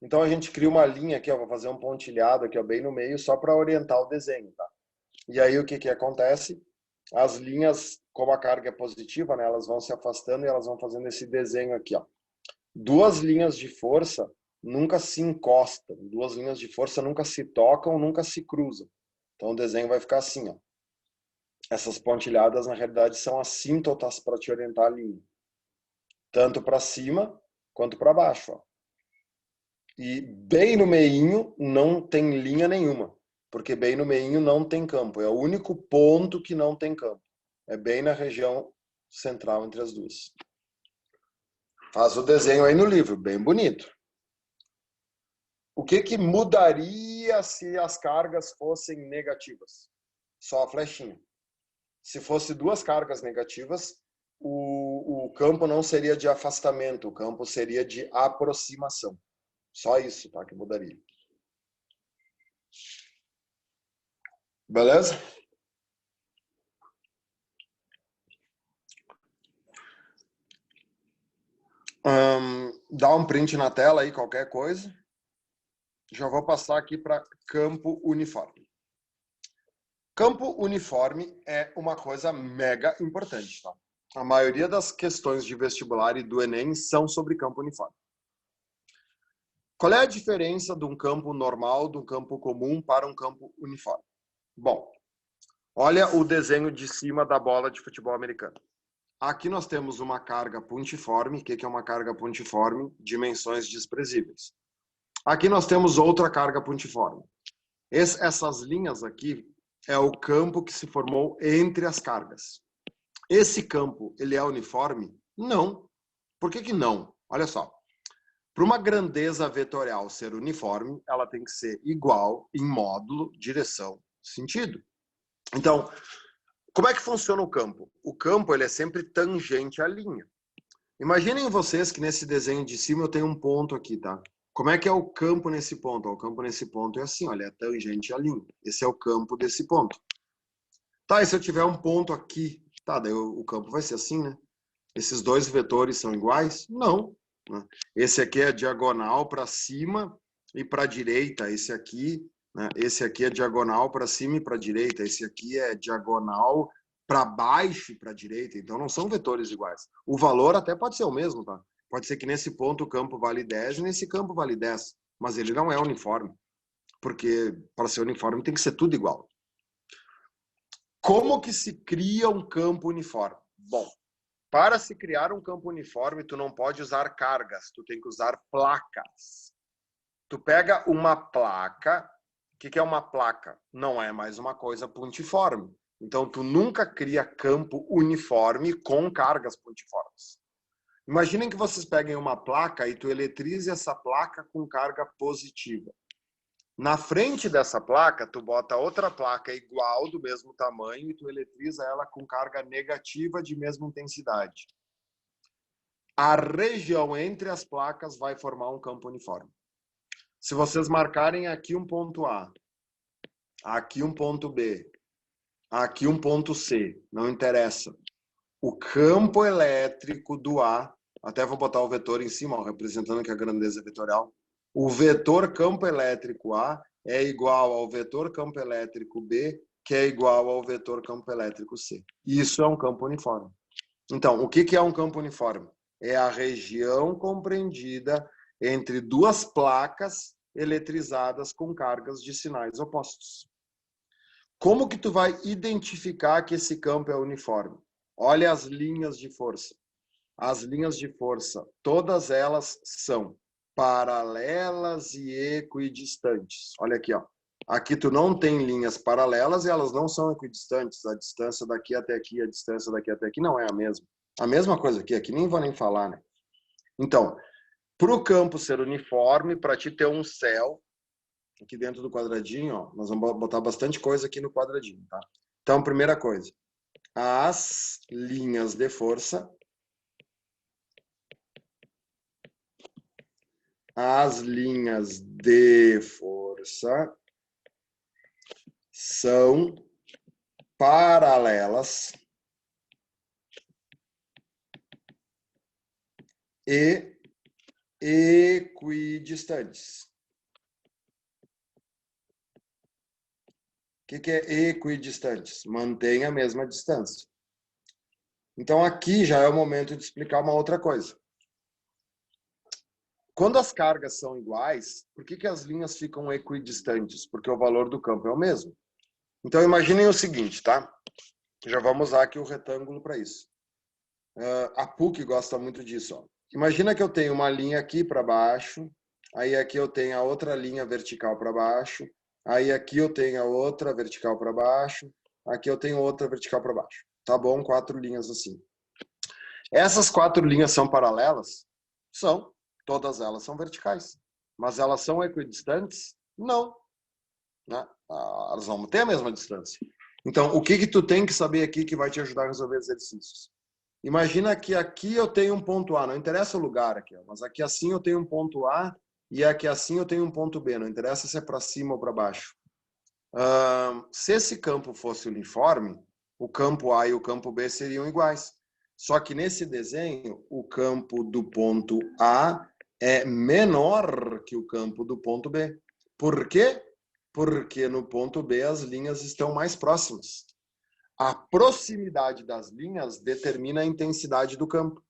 [SPEAKER 1] Então, a gente cria uma linha aqui, ó, vou fazer um pontilhado aqui, ó, bem no meio, só para orientar o desenho, tá? E aí, o que acontece? As linhas, como a carga é positiva, né, elas vão se afastando e elas vão fazendo esse desenho aqui, ó. Duas linhas de força nunca se encostam, duas linhas de força nunca se tocam, nunca se cruzam. Então o desenho vai ficar assim, ó. Essas pontilhadas na realidade são assíntotas para te orientar a linha, tanto para cima quanto para baixo, ó. E bem no meinho não tem linha nenhuma, porque bem no meinho não tem campo, é o único ponto que não tem campo. É bem na região central entre as duas. Faz o desenho aí no livro, bem bonito. O que mudaria se as cargas fossem negativas? Só a flechinha. Se fosse duas cargas negativas, o campo não seria de afastamento, o campo seria de aproximação. Só isso, tá? Que mudaria. Beleza? Dá um print na tela aí, qualquer coisa. Já vou passar aqui para campo uniforme. Campo uniforme é uma coisa mega importante, tá? A maioria das questões de vestibular e do Enem são sobre campo uniforme. Qual é a diferença de um campo normal, de um campo comum para um campo uniforme? Bom, olha o desenho de cima da bola de futebol americano. Aqui nós temos uma carga pontiforme. O que é uma carga pontiforme? Dimensões desprezíveis. Aqui nós temos outra carga pontiforme. Essas linhas aqui é o campo que se formou entre as cargas. Esse campo, ele é uniforme? Não. Por que não? Olha só. Para uma grandeza vetorial ser uniforme, ela tem que ser igual em módulo, direção, sentido. Então, como é que funciona o campo? O campo, ele é sempre tangente à linha. Imaginem vocês que nesse desenho de cima eu tenho um ponto aqui, tá? Como é que é o campo nesse ponto? O campo nesse ponto é assim, olha, é tangente à linha. Esse é o campo desse ponto. Tá, e se eu tiver um ponto aqui, tá, daí o campo vai ser assim, né? Esses dois vetores são iguais? Não. Né? Esse aqui é diagonal para cima e para a direita. Esse aqui, né? Esse aqui é diagonal para cima e para a direita. Esse aqui é diagonal para baixo e para a direita. Então não são vetores iguais. O valor até pode ser o mesmo, tá? Pode ser que nesse ponto o campo vale 10 e nesse campo vale 10. Mas ele não é uniforme. Porque para ser uniforme tem que ser tudo igual. Como que se cria um campo uniforme? Bom, para se criar um campo uniforme, tu não pode usar cargas, tu tem que usar placas. Tu pega uma placa, o que é uma placa? Não é mais uma coisa pontiforme. Então, tu nunca cria campo uniforme com cargas pontiformes. Imaginem que vocês peguem uma placa e tu eletrize essa placa com carga positiva. Na frente dessa placa, tu bota outra placa igual, do mesmo tamanho, e tu eletriza ela com carga negativa de mesma intensidade. A região entre as placas vai formar um campo uniforme. Se vocês marcarem aqui um ponto A, aqui um ponto B, aqui um ponto C, não interessa. O campo elétrico do A, até vou botar o vetor em cima, ó, representando que a grandeza vetorial. O vetor campo elétrico A é igual ao vetor campo elétrico B, que é igual ao vetor campo elétrico C. Isso é um campo uniforme. Então, o que é um campo uniforme? É a região compreendida entre duas placas eletrizadas com cargas de sinais opostos. Como que tu vai identificar que esse campo é uniforme? Olha as linhas de força. As linhas de força, todas elas são paralelas e equidistantes. Olha aqui, ó. Aqui tu não tem linhas paralelas e elas não são equidistantes. A distância daqui até aqui, a distância daqui até aqui não é a mesma. A mesma coisa aqui nem vou nem falar, né? Então, para o campo ser uniforme, para te ter um céu, aqui dentro do quadradinho, ó, nós vamos botar bastante coisa aqui no quadradinho, tá? Então, primeira coisa, as linhas de força, são paralelas e equidistantes. O que é equidistantes? Mantém a mesma distância. Então, aqui já é o momento de explicar uma outra coisa. Quando as cargas são iguais, por que as linhas ficam equidistantes? Porque o valor do campo é o mesmo. Então, imaginem o seguinte, tá? Já vamos usar aqui o retângulo para isso. A PUC gosta muito disso, ó. Imagina que eu tenho uma linha aqui para baixo, aí aqui eu tenho a outra linha vertical para baixo, aí aqui eu tenho a outra vertical para baixo, aqui eu tenho outra vertical para baixo. Tá bom? 4 linhas assim. Essas 4 linhas são paralelas? São. Todas elas são verticais. Mas elas são equidistantes? Não. Né? Elas vão ter a mesma distância. Então, o que tu tem que saber aqui que vai te ajudar a resolver exercícios? Imagina que aqui eu tenho um ponto A, não interessa o lugar aqui, mas aqui assim eu tenho um ponto A e aqui assim eu tenho um ponto B, não interessa se é para cima ou para baixo. Se esse campo fosse uniforme, o campo A e o campo B seriam iguais. Só que nesse desenho, o campo do ponto A é menor que o campo do ponto B. Por quê? Porque no ponto B as linhas estão mais próximas. A proximidade das linhas determina a intensidade do campo.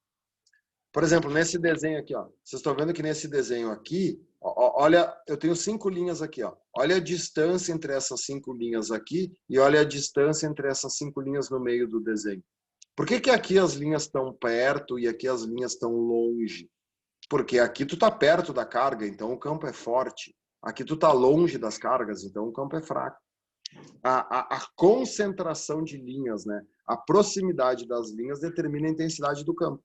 [SPEAKER 1] Por exemplo, nesse desenho aqui, ó, vocês estão vendo que nesse desenho aqui, ó, olha, eu tenho 5 linhas aqui, ó. Olha a distância entre essas 5 linhas aqui e olha a distância entre essas 5 linhas no meio do desenho. Por que que aqui as linhas estão perto e aqui as linhas estão longe? Porque aqui tu tá perto da carga, então o campo é forte. Aqui tu tá longe das cargas, então o campo é fraco. A concentração de linhas, né? A proximidade das linhas determina a intensidade do campo.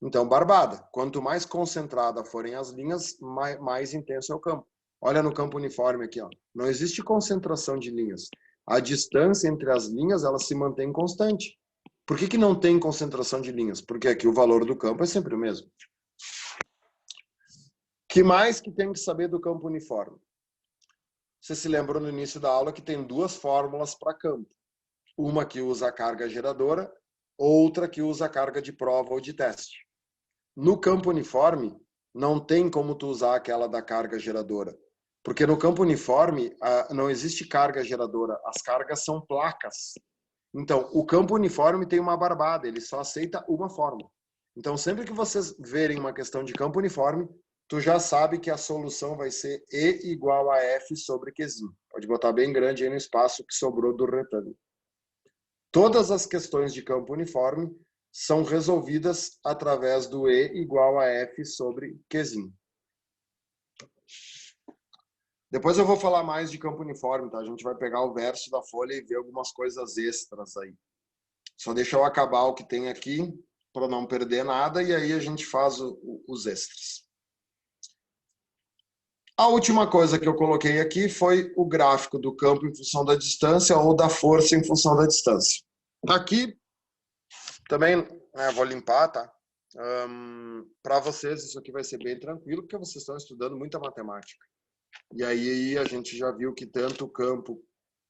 [SPEAKER 1] Então, barbada. Quanto mais concentrada forem as linhas, mais intenso é o campo. Olha no campo uniforme aqui, ó. Não existe concentração de linhas. A distância entre as linhas, ela se mantém constante. Por que que não tem concentração de linhas? Porque aqui o valor do campo é sempre o mesmo. Que mais que tem que saber do campo uniforme? Você se lembrou no início da aula que tem duas fórmulas para campo. Uma que usa a carga geradora, outra que usa a carga de prova ou de teste. No campo uniforme, não tem como tu usar aquela da carga geradora. Porque no campo uniforme, não existe carga geradora. As cargas são placas. Então, o campo uniforme tem uma barbada, ele só aceita uma fórmula. Então, sempre que vocês verem uma questão de campo uniforme, tu já sabe que a solução vai ser E igual a F sobre Qzinho. Pode botar bem grande aí no espaço que sobrou do retângulo. Todas as questões de campo uniforme são resolvidas através do E igual a F sobre Qzinho. Depois eu vou falar mais de campo uniforme, tá? A gente vai pegar o verso da folha e ver algumas coisas extras aí. Só deixa eu acabar o que tem aqui para não perder nada e aí a gente faz os extras. A última coisa que eu coloquei aqui foi o gráfico do campo em função da distância ou da força em função da distância. Aqui também, né, vou limpar, tá? Para vocês isso aqui vai ser bem tranquilo porque vocês estão estudando muita matemática. E aí a gente já viu que tanto o campo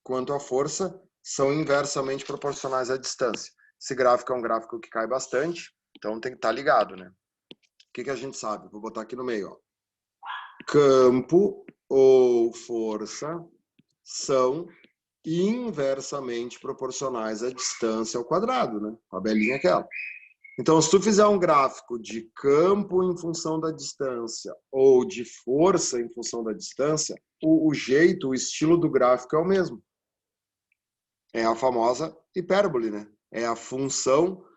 [SPEAKER 1] quanto a força são inversamente proporcionais à distância. Esse gráfico é um gráfico que cai bastante, então tem que estar ligado, né? O que a gente sabe? Vou botar aqui no meio, ó. Campo ou força são inversamente proporcionais à distância ao quadrado, né? A belinha aquela. Então, se tu fizer um gráfico de campo em função da distância ou de força em função da distância, o jeito, o estilo do gráfico é o mesmo. É a famosa hipérbole, né? É a função,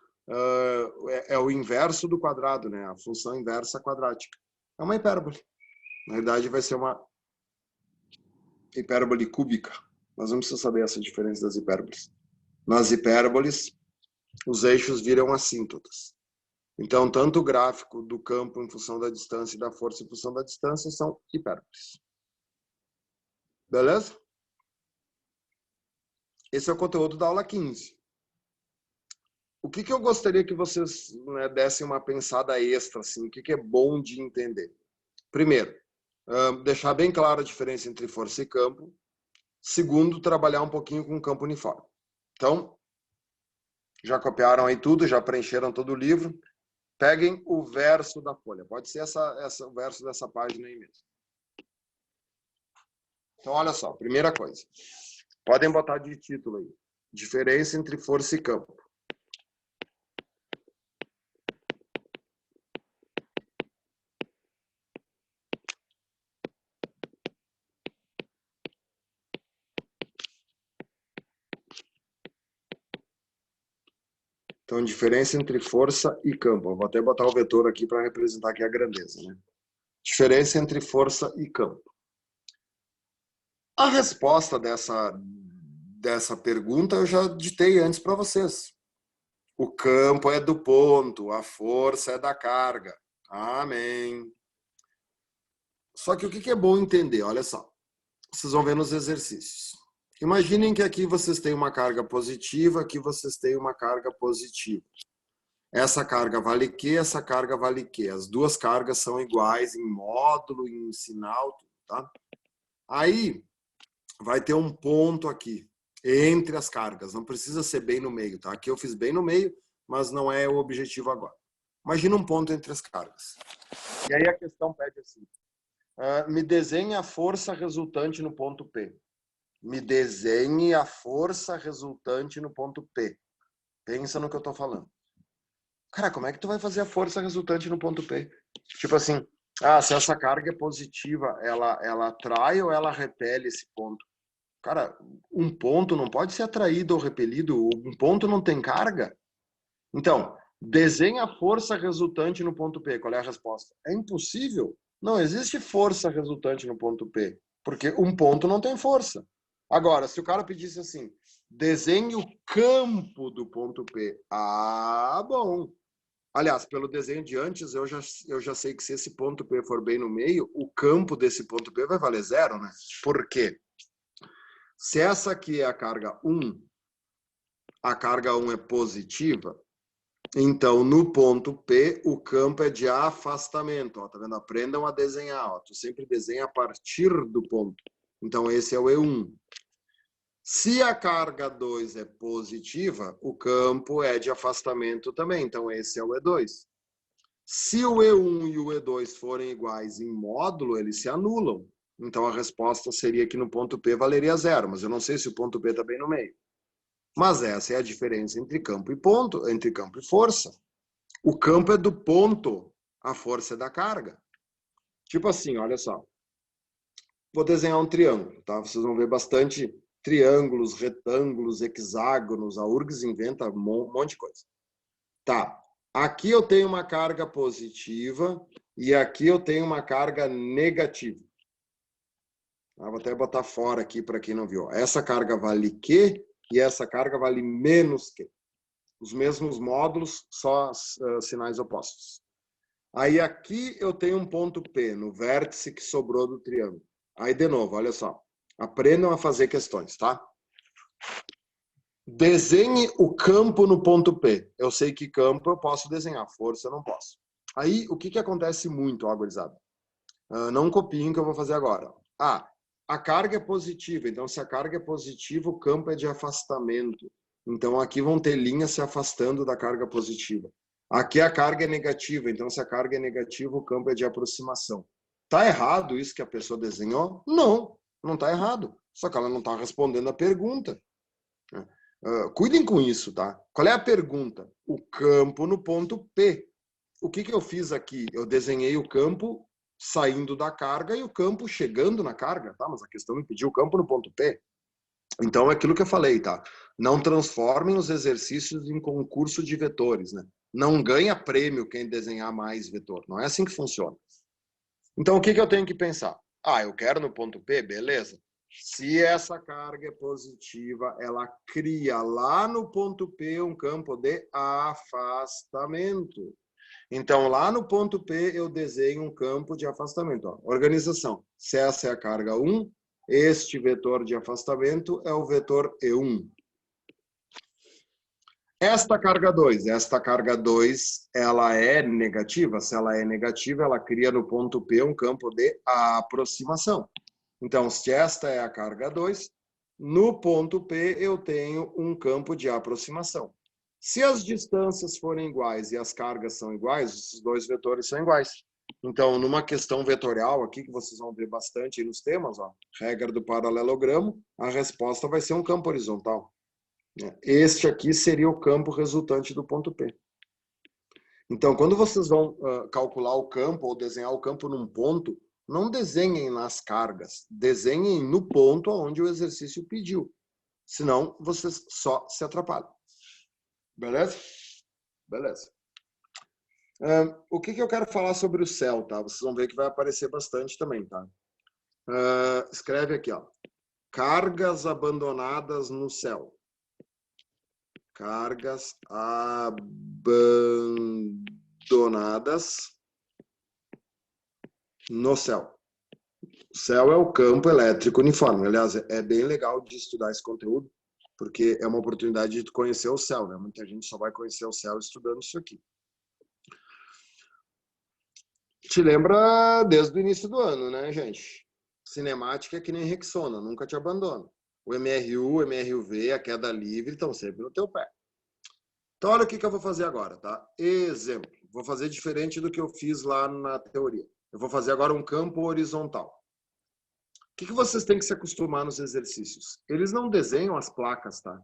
[SPEAKER 1] é o inverso do quadrado, né? A função inversa quadrática. É uma hipérbole. Na verdade, vai ser uma hipérbole cúbica. Nós não precisamos saber essa diferença das hipérboles. Nas hipérboles, os eixos viram assíntotas. Então, tanto o gráfico do campo em função da distância e da força em função da distância são hipérboles. Beleza? Esse é o conteúdo da aula 15. O que eu gostaria que vocês, né, dessem uma pensada extra, assim, o que é bom de entender? Primeiro, deixar bem clara a diferença entre força e campo. Segundo, trabalhar um pouquinho com campo uniforme. Então, já copiaram aí tudo, já preencheram todo o livro. Peguem o verso da folha. Pode ser o verso dessa página aí mesmo. Então, olha só, primeira coisa. Podem botar de título aí. Diferença entre força e campo. Então, diferença entre força e campo. Eu vou até botar o vetor aqui para representar aqui a grandeza, né? Diferença entre força e campo. A resposta dessa pergunta eu já ditei antes para vocês. O campo é do ponto, a força é da carga. Amém. Só que o que é bom entender? Olha só. Vocês vão ver nos exercícios. Imaginem que aqui vocês têm uma carga positiva, aqui vocês têm uma carga positiva. Essa carga vale Q, essa carga vale Q. As duas cargas são iguais em módulo, em sinal, tá? Aí vai ter um ponto aqui entre as cargas. Não precisa ser bem no meio, tá? Aqui eu fiz bem no meio, mas não é o objetivo agora. Imagina um ponto entre as cargas. E aí a questão pede assim: me desenhe a força resultante no ponto P. Me desenhe a força resultante no ponto P. Pensa no que eu tô falando. Cara, como é que tu vai fazer a força resultante no ponto P? Tipo assim, se essa carga é positiva, ela atrai ou ela repele esse ponto? Cara, um ponto não pode ser atraído ou repelido. Um ponto não tem carga. Então, desenha a força resultante no ponto P. Qual é a resposta? É impossível. Não existe força resultante no ponto P, porque um ponto não tem força. Agora, se o cara pedisse assim, desenhe o campo do ponto P. Ah, bom. Aliás, pelo desenho de antes, eu já sei que se esse ponto P for bem no meio, o campo desse ponto P vai valer 0, né? Por quê? Se essa aqui é a carga 1, a carga 1 é positiva, então no ponto P o campo é de afastamento. Ó, tá vendo? Aprendam a desenhar. Ó. Tu sempre desenha a partir do ponto. Então esse é o E1. Se a carga 2 é positiva, o campo é de afastamento também. Então esse é o E2. Se o E1 e o E2 forem iguais em módulo, eles se anulam. Então a resposta seria que no ponto P valeria 0, mas eu não sei se o ponto P está bem no meio. Mas essa é a diferença entre campo e ponto, entre campo e força. O campo é do ponto, a força é da carga. Tipo assim, olha só. Vou desenhar um triângulo, tá? Vocês vão ver bastante triângulos, retângulos, hexágonos. A URGS inventa um monte de coisa. Tá. Aqui eu tenho uma carga positiva e aqui eu tenho uma carga negativa. Vou até botar fora aqui para quem não viu. Essa carga vale Q e essa carga vale menos Q. Os mesmos módulos, só sinais opostos. Aí aqui eu tenho um ponto P, no vértice que sobrou do triângulo. Aí de novo, olha só. Aprendam a fazer questões, tá? Desenhe o campo no ponto P. Eu sei que campo eu posso desenhar, força eu não posso. Aí, o que acontece muito, ó, gurizada? Não copiem que eu vou fazer agora. A carga é positiva. Então, se a carga é positiva, o campo é de afastamento. Então, aqui vão ter linhas se afastando da carga positiva. Aqui a carga é negativa. Então, se a carga é negativa, o campo é de aproximação. Tá errado isso que a pessoa desenhou? Não, não tá errado. Só que ela não está respondendo a pergunta. Cuidem com isso, tá? Qual é a pergunta? O campo no ponto P. O que eu fiz aqui? Eu desenhei o campo saindo da carga e o campo chegando na carga, tá? Mas a questão me pediu o campo no ponto P. Então é aquilo que eu falei, tá? Não transformem os exercícios em concurso de vetores, né? Não ganha prêmio quem desenhar mais vetor. Não é assim que funciona. Então o que eu tenho que pensar? Eu quero no ponto P, beleza. Se essa carga é positiva, ela cria lá no ponto P um campo de afastamento. Então, lá no ponto P, eu desenho um campo de afastamento. Ó. Organização. Se essa é a carga 1, este vetor de afastamento é o vetor E1. Esta carga 2, ela é negativa. Se ela é negativa, ela cria no ponto P um campo de aproximação. Então, se esta é a carga 2, no ponto P eu tenho um campo de aproximação. Se as distâncias forem iguais e as cargas são iguais, esses dois vetores são iguais. Então, numa questão vetorial aqui, que vocês vão ver bastante nos temas, ó, regra do paralelogramo, a resposta vai ser um campo horizontal. Este aqui seria o campo resultante do ponto P. Então, quando vocês vão calcular o campo ou desenhar o campo num ponto, não desenhem nas cargas, desenhem no ponto onde o exercício pediu. Senão, vocês só se atrapalham. Beleza? Beleza. O que eu quero falar sobre o céu, tá? Vocês vão ver que vai aparecer bastante também, tá? Escreve aqui, ó. Cargas abandonadas no céu. Cargas abandonadas no céu. O céu é o campo elétrico uniforme. Aliás, é bem legal de estudar esse conteúdo, porque é uma oportunidade de conhecer o céu, né? Muita gente só vai conhecer o céu estudando isso aqui. Te lembra desde o início do ano, né, gente? Cinemática é que nem Rexona, nunca te abandona. O MRU, o MRUV, a queda livre estão sempre no teu pé. Então, olha o que eu vou fazer agora, tá? Exemplo. Vou fazer diferente do que eu fiz lá na teoria. Eu vou fazer agora um campo horizontal. O que vocês têm que se acostumar nos exercícios? Eles não desenham as placas, tá?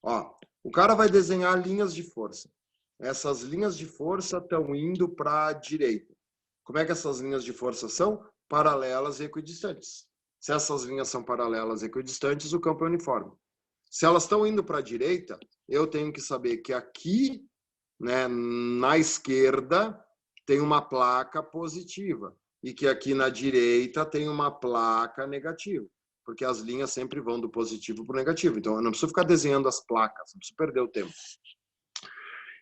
[SPEAKER 1] Ó, o cara vai desenhar linhas de força. Essas linhas de força estão indo para a direita. Como é que essas linhas de força são? Paralelas e equidistantes. Se essas linhas são paralelas e equidistantes, o campo é uniforme. Se elas estão indo para a direita, eu tenho que saber que aqui né, na esquerda tem uma placa positiva e que aqui na direita tem uma placa negativa, porque as linhas sempre vão do positivo para o negativo. Então, eu não preciso ficar desenhando as placas, não preciso perder o tempo.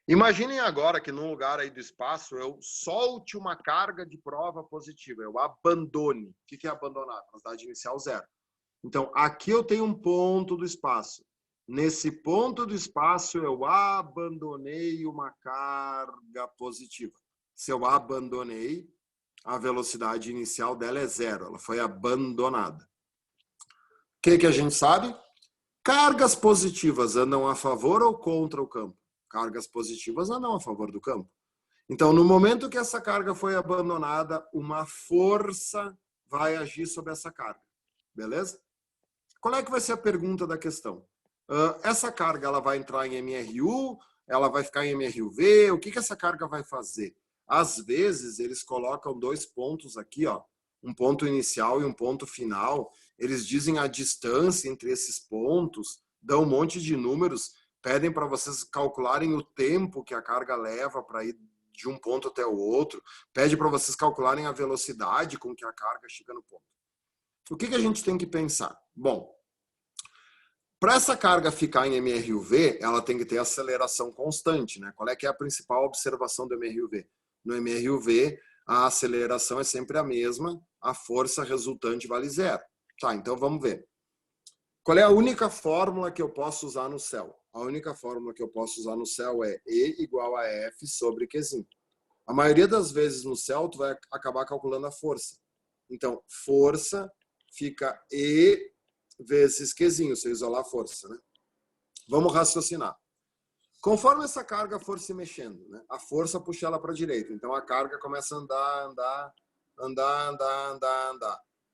[SPEAKER 1] Imaginem agora que num lugar aí do espaço eu solte uma carga de prova positiva, eu abandone. O que é abandonar? Velocidade inicial zero. Então, aqui eu tenho um ponto do espaço. Nesse ponto do espaço eu abandonei uma carga positiva. Se eu abandonei, a velocidade inicial dela é zero, ela foi abandonada. O que a gente sabe? Cargas positivas andam a favor ou contra o campo? Cargas positivas andam a favor do campo. Então, no momento que essa carga foi abandonada, uma força vai agir sobre essa carga. Beleza? Qual é que vai ser a pergunta da questão? Essa carga ela vai entrar em MRU? Ela vai ficar em MRUV? O que essa carga vai fazer? Às vezes, eles colocam dois pontos aqui, ó, um ponto inicial e um ponto final. Eles dizem a distância entre esses pontos, dão um monte de números, pedem para vocês calcularem o tempo que a carga leva para ir de um ponto até o outro, pede para vocês calcularem a velocidade com que a carga chega no ponto. O que a gente tem que pensar? Bom, para essa carga ficar em MRUV, ela tem que ter aceleração constante, né? Qual é que é a principal observação do MRUV? No MRUV, a aceleração é sempre a mesma, a força resultante vale zero. Tá, então vamos ver. Qual é a única fórmula que eu posso usar no céu? A única fórmula que eu posso usar no céu é E igual a F sobre Qzinho. A maioria das vezes no céu, tu vai acabar calculando a força. Então, força fica E vezes Qzinho, se eu isolar a força, né? Vamos raciocinar. Conforme essa carga for se mexendo, né, a força puxa ela para a direita. Então, a carga começa a andar.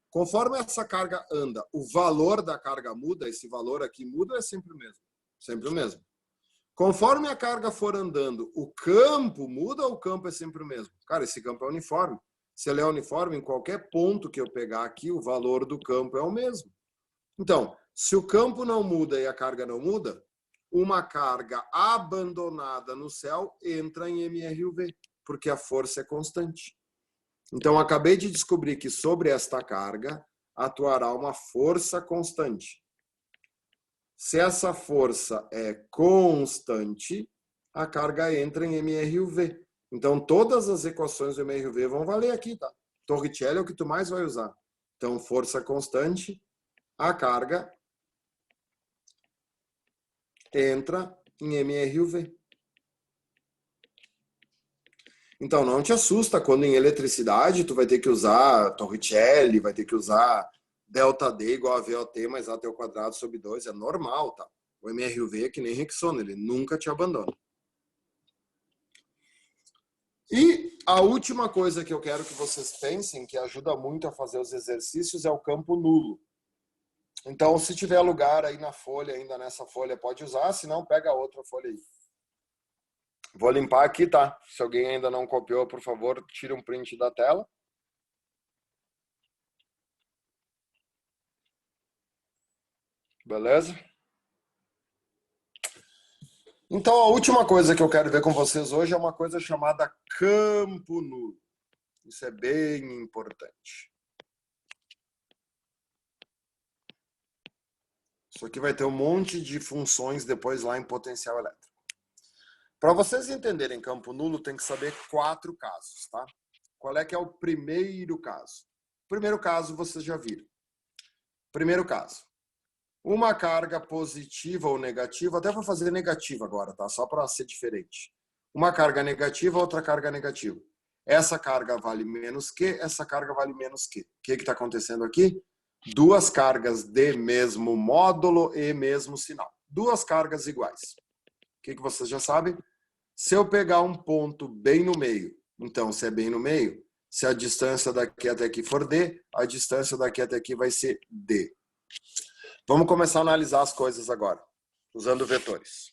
[SPEAKER 1] Conforme essa carga anda, o valor da carga muda, esse valor aqui muda, é sempre o mesmo. Sempre o mesmo. Conforme a carga for andando, o campo muda ou o campo é sempre o mesmo? Cara, esse campo é uniforme. Se ele é uniforme, em qualquer ponto que eu pegar aqui, o valor do campo é o mesmo. Então, se o campo não muda e a carga não muda, uma carga abandonada no céu entra em MRUV, porque a força é constante. Então, acabei de descobrir que sobre esta carga atuará uma força constante. Se essa força é constante, a carga entra em MRUV. Então, todas as equações do MRUV vão valer aqui, tá? Torricelli é o que tu mais vai usar. Então, força constante, a carga entra em MRUV. Então, não te assusta quando em eletricidade tu vai ter que usar Torricelli, vai ter que usar ΔD igual a VOT mais AT ao quadrado sobre 2. É normal, tá? O MRUV é que nem Rexona, ele nunca te abandona. E a última coisa que eu quero que vocês pensem, que ajuda muito a fazer os exercícios, é o campo nulo. Então, se tiver lugar aí na folha, ainda nessa folha, pode usar, se não, pega outra folha aí. Vou limpar aqui, tá? Se alguém ainda não copiou, por favor, tire um print da tela. Beleza? Então, a última coisa que eu quero ver com vocês hoje é uma coisa chamada campo nulo. Isso é bem importante. Isso aqui vai ter um monte de funções depois lá em potencial elétrico. Para vocês entenderem campo nulo, tem que saber 4 casos, tá? Qual é que é o primeiro caso? O primeiro caso vocês já viram. Primeiro caso. Uma carga positiva ou negativa, até vou fazer negativa agora, tá? Só para ser diferente. Uma carga negativa, outra carga negativa. Essa carga vale menos que, essa carga vale menos que. O que está acontecendo aqui? Duas cargas de mesmo módulo e mesmo sinal. Duas cargas iguais. O que vocês já sabem? Se eu pegar um ponto bem no meio, então se é bem no meio, se a distância daqui até aqui for D, a distância daqui até aqui vai ser D. Vamos começar a analisar as coisas agora, usando vetores.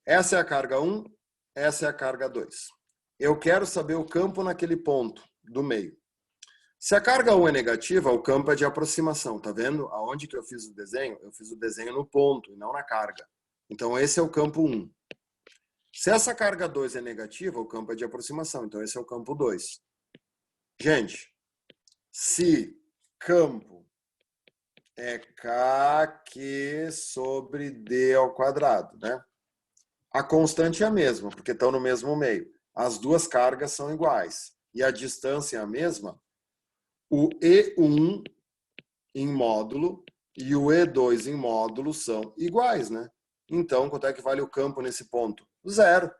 [SPEAKER 1] Essa é a carga 1, essa é a carga 2. Eu quero saber o campo naquele ponto do meio. Se a carga 1 é negativa, o campo é de aproximação, tá vendo? Aonde que eu fiz o desenho? Eu fiz o desenho no ponto e não na carga. Então esse é o campo 1. Se essa carga 2 é negativa, o campo é de aproximação. Então, esse é o campo 2. Gente, se campo é KQ sobre D ao quadrado, né? A constante é a mesma, porque estão no mesmo meio. As duas cargas são iguais. E a distância é a mesma. O E1 em módulo e o E2 em módulo são iguais, né? Então, quanto é que vale o campo nesse ponto? Zero.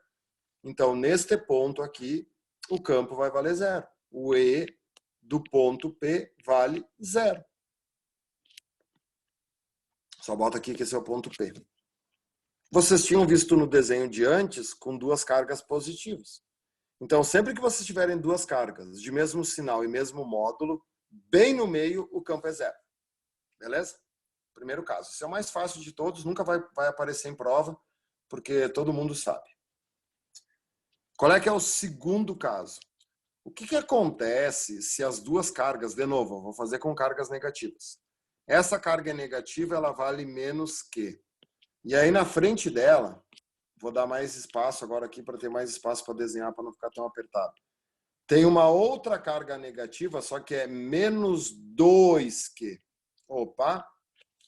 [SPEAKER 1] Então, neste ponto aqui, o campo vai valer zero. O E do ponto P vale zero. Só bota aqui que esse é o ponto P. Vocês tinham visto no desenho de antes com duas cargas positivas. Então, sempre que vocês tiverem duas cargas de mesmo sinal e mesmo módulo, bem no meio o campo é zero. Beleza? Primeiro caso. Esse é o mais fácil de todos, nunca vai aparecer em prova, porque todo mundo sabe. Qual é que é o segundo caso? O que acontece se as duas cargas, de novo, eu vou fazer com cargas negativas. Essa carga negativa, ela vale menos que. E aí, na frente dela, vou dar mais espaço agora aqui para ter mais espaço para desenhar, para não ficar tão apertado. Tem uma outra carga negativa, só que é menos 2Q. Opa,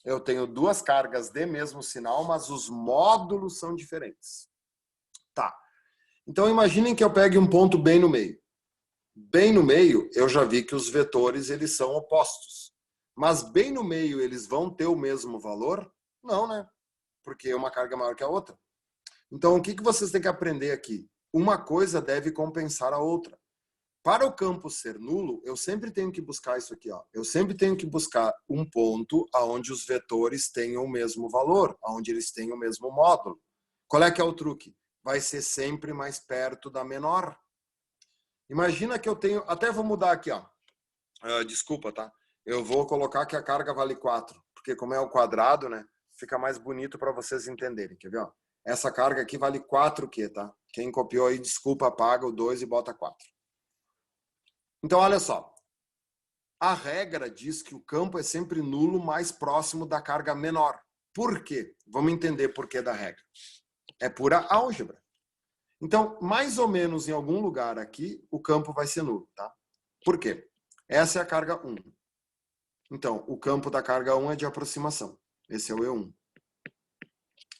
[SPEAKER 1] eu tenho duas cargas de mesmo sinal, mas os módulos são diferentes. Tá. Então, imaginem que eu pegue um ponto bem no meio. Bem no meio, eu já vi que os vetores eles são opostos. Mas bem no meio, eles vão ter o mesmo valor? Não, né? Porque uma carga é maior que a outra. Então, o que vocês têm que aprender aqui? Uma coisa deve compensar a outra. Para o campo ser nulo, eu sempre tenho que buscar isso aqui. Ó. Eu sempre tenho que buscar um ponto onde os vetores tenham o mesmo valor, onde eles tenham o mesmo módulo. Qual é que é o truque? Vai ser sempre mais perto da menor. Imagina que eu tenho... Até vou mudar aqui. Ó. Desculpa, tá? Eu vou colocar que a carga vale 4, porque como é o quadrado, né? Fica mais bonito para vocês entenderem. Quer ver? Ó? Essa carga aqui vale 4Q, tá? Quem copiou aí, desculpa, apaga o 2 e bota 4. Então, olha só. A regra diz que o campo é sempre nulo mais próximo da carga menor. Por quê? Vamos entender por que da regra. É pura álgebra. Então, mais ou menos em algum lugar aqui, o campo vai ser nulo, tá? Por quê? Essa é a carga 1. Então, o campo da carga 1 é de aproximação. Esse é o E1.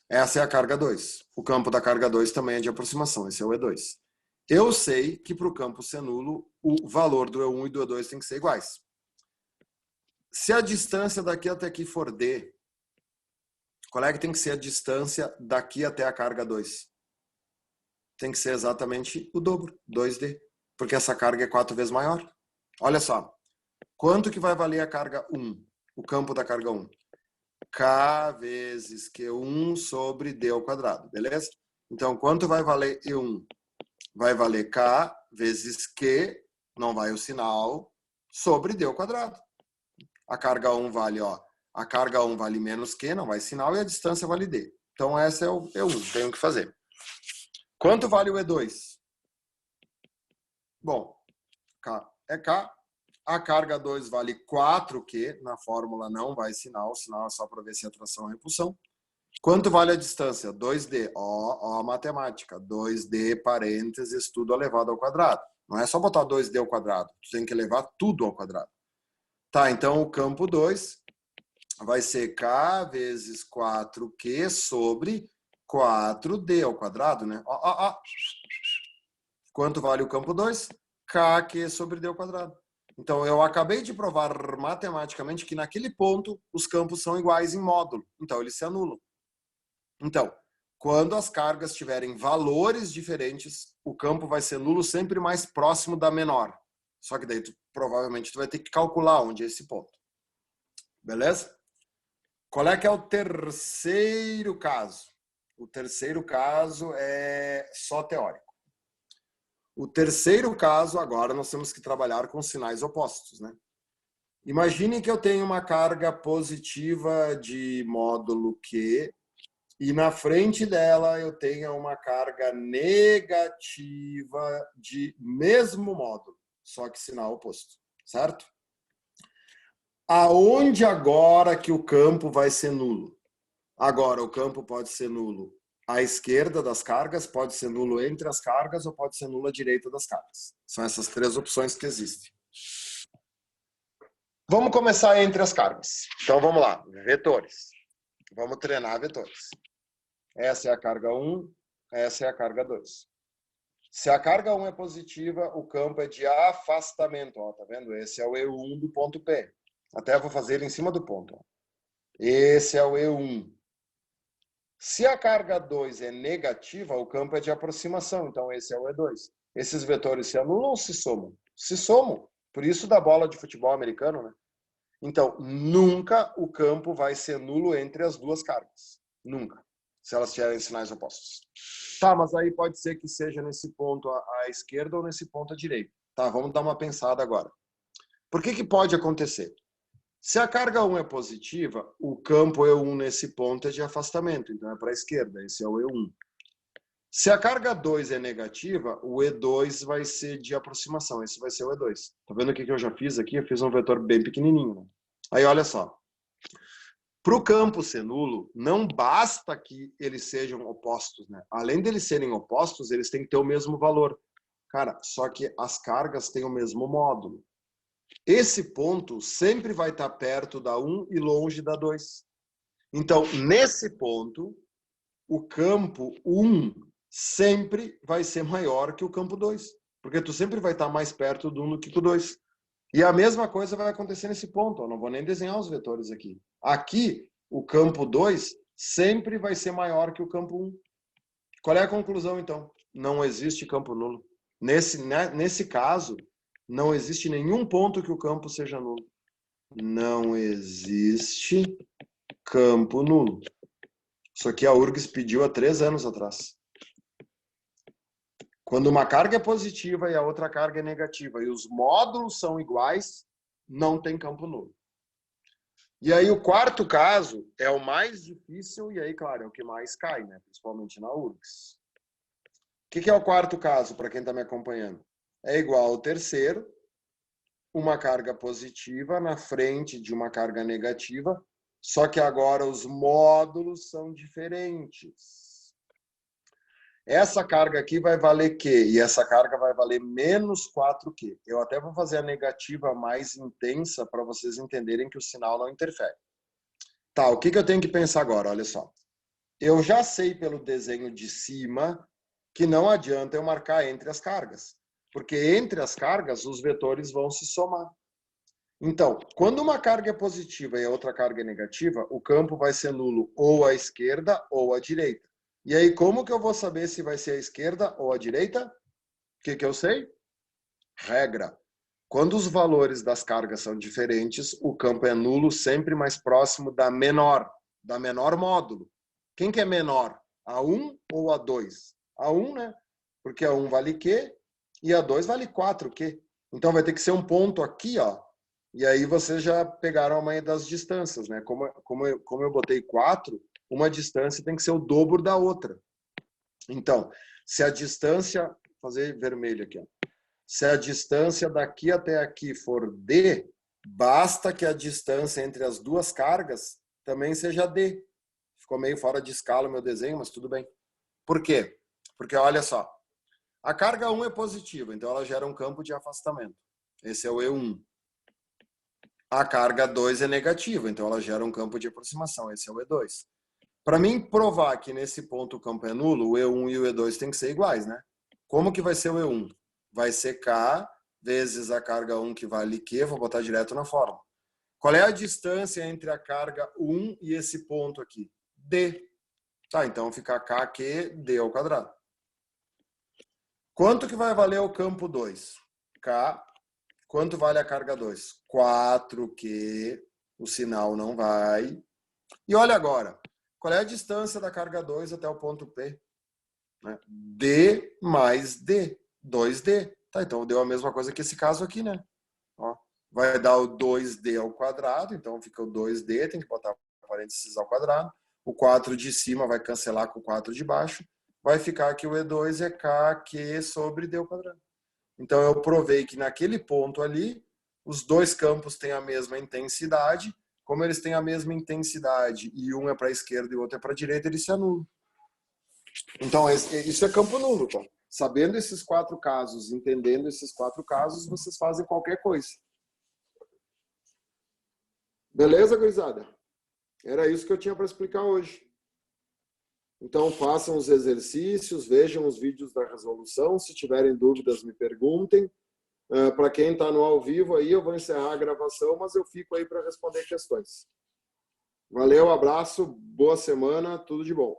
[SPEAKER 1] Essa é a carga 2. O campo da carga 2 também é de aproximação. Esse é o E2. Eu sei que para o campo ser nulo, o valor do E1 e do E2 tem que ser iguais. Se a distância daqui até aqui for D, qual é que tem que ser a distância daqui até a carga 2? Tem que ser exatamente o dobro, 2D. Porque essa carga é 4 vezes maior. Olha só. Quanto que vai valer a carga 1? O campo da carga 1? K vezes Q1 sobre D ao quadrado, beleza? Então, quanto vai valer E1? Vai valer K vezes Q, não vai o sinal, sobre D ao quadrado. A carga 1 vale, ó, a carga 1 vale menos Q, não vai sinal, e a distância vale D. Então, essa é o E1, tenho que fazer. Quanto vale o E2? Bom, K é K. A carga 2 vale 4Q, na fórmula não vai sinal, sinal é só para ver se é atração ou repulsão. Quanto vale a distância? 2D. Ó a matemática. 2D, parênteses, tudo elevado ao quadrado. Não é só botar 2D ao quadrado. Tu tem que elevar tudo ao quadrado. Tá, então o campo 2 vai ser K vezes 4Q sobre 4D ao quadrado, né? Ó. Quanto vale o campo 2? KQ sobre D ao quadrado. Então, eu acabei de provar matematicamente que naquele ponto os campos são iguais em módulo. Então, eles se anulam. Então, quando as cargas tiverem valores diferentes, o campo vai ser nulo sempre mais próximo da menor. Só que daí, provavelmente, tu vai ter que calcular onde é esse ponto. Beleza? Qual é que é o terceiro caso? O terceiro caso é só teórico. O terceiro caso, agora, nós temos que trabalhar com sinais opostos, né? Imaginem que eu tenho uma carga positiva de módulo Q e na frente dela eu tenho uma carga negativa de mesmo módulo, só que sinal oposto, certo? Aonde agora que o campo vai ser nulo? Agora, o campo pode ser nulo à esquerda das cargas, pode ser nulo entre as cargas ou pode ser nulo à direita das cargas. São essas três opções que existem. Vamos começar entre as cargas. Então vamos lá, vetores. Vamos treinar vetores. Essa é a carga 1, essa é a carga 2. Se a carga 1 é positiva, o campo é de afastamento. Ó, tá vendo? Esse é o E1 do ponto P. Até vou fazer ele em cima do ponto. Ó. Esse é o E1. Se a carga 2 é negativa, o campo é de aproximação. Então, esse é o E2. Esses vetores se anulam ou se somam? Se somam. Por isso da bola de futebol americano, né? Então, nunca o campo vai ser nulo entre as duas cargas. Nunca. Se elas tiverem sinais opostos. Tá, mas aí pode ser que seja nesse ponto à esquerda ou nesse ponto à direita. Tá, vamos dar uma pensada agora. Por que pode acontecer? Se a carga 1 é positiva, o campo E1 nesse ponto é de afastamento, então é para a esquerda, esse é o E1. Se a carga 2 é negativa, o E2 vai ser de aproximação, esse vai ser o E2. Tá vendo o que eu já fiz aqui? Eu fiz um vetor bem pequenininho. Né? Aí olha só. Para o campo ser nulo, não basta que eles sejam opostos, né? Além deles serem opostos, eles têm que ter o mesmo valor. Cara, só que as cargas têm o mesmo módulo. Esse ponto sempre vai estar perto da 1 e longe da 2. Então, nesse ponto, o campo 1 sempre vai ser maior que o campo 2. Porque tu sempre vai estar mais perto do 1 do que do 2. E a mesma coisa vai acontecer nesse ponto. Eu não vou nem desenhar os vetores aqui. Aqui, o campo 2 sempre vai ser maior que o campo 1. Qual é a conclusão, então? Não existe campo nulo. Nesse caso, não existe nenhum ponto que o campo seja nulo. Não existe campo nulo. Isso aqui a URGS pediu há 3 anos atrás. Quando uma carga é positiva e a outra carga é negativa e os módulos são iguais, não tem campo nulo. E aí o quarto caso é o mais difícil e aí, claro, é o que mais cai, né? Principalmente na URGS. O que é o quarto caso, para quem está me acompanhando? É igual ao terceiro, uma carga positiva na frente de uma carga negativa, só que agora os módulos são diferentes. Essa carga aqui vai valer Q e essa carga vai valer menos 4Q. Eu até vou fazer a negativa mais intensa para vocês entenderem que o sinal não interfere. Tá, o que eu tenho que pensar agora? Olha só. Eu já sei pelo desenho de cima que não adianta eu marcar entre as cargas. Porque entre as cargas, os vetores vão se somar. Então, quando uma carga é positiva e a outra carga é negativa, o campo vai ser nulo ou à esquerda ou à direita. E aí, como que eu vou saber se vai ser à esquerda ou à direita? O que eu sei? Regra. Quando os valores das cargas são diferentes, o campo é nulo sempre mais próximo da menor módulo. Quem que é menor? A 1 ou a 2? A 1, né? Porque a 1 vale Q e a 2 vale 4Q. Então vai ter que ser um ponto aqui, ó. E aí vocês já pegaram a manha das distâncias, né? Como eu botei 4, uma distância tem que ser o dobro da outra. Então, se a distância, vou fazer vermelho aqui, ó. Se a distância daqui até aqui for D, basta que a distância entre as duas cargas também seja D. Ficou meio fora de escala o meu desenho, mas tudo bem. Por quê? Porque olha só, a carga 1 é positiva, então ela gera um campo de afastamento. Esse é o E1. A carga 2 é negativa, então ela gera um campo de aproximação. Esse é o E2. Para mim provar que nesse ponto o campo é nulo, o E1 e o E2 têm que ser iguais, né? Como que vai ser o E1? Vai ser K vezes a carga 1 que vale Q, vou botar direto na fórmula. Qual é a distância entre a carga 1 e esse ponto aqui? D. Tá, então fica KQ, D ao quadrado. Quanto que vai valer o campo 2? K. Quanto vale a carga 2? 4Q. O sinal não vai. E olha agora. Qual é a distância da carga 2 até o ponto P? D mais D. 2D. Tá, então deu a mesma coisa que esse caso aqui, né? Ó, vai dar o 2D ao quadrado, então fica o 2D, tem que botar parênteses ao quadrado. O 4 de cima vai cancelar com o 4 de baixo. Vai ficar que o E2 é KQ sobre D ao quadrado. Então eu provei que naquele ponto ali, os dois campos têm a mesma intensidade. Como eles têm a mesma intensidade e um é para a esquerda e o outro é para a direita, eles se anulam. Então, isso é campo nulo, tá? Sabendo esses 4 casos, entendendo esses 4 casos, vocês fazem qualquer coisa. Beleza, gurizada? Era isso que eu tinha para explicar hoje. Então, façam os exercícios, vejam os vídeos da resolução. Se tiverem dúvidas, me perguntem. Para quem está no ao vivo aí, eu vou encerrar a gravação, mas eu fico aí para responder questões. Valeu, abraço, boa semana, tudo de bom.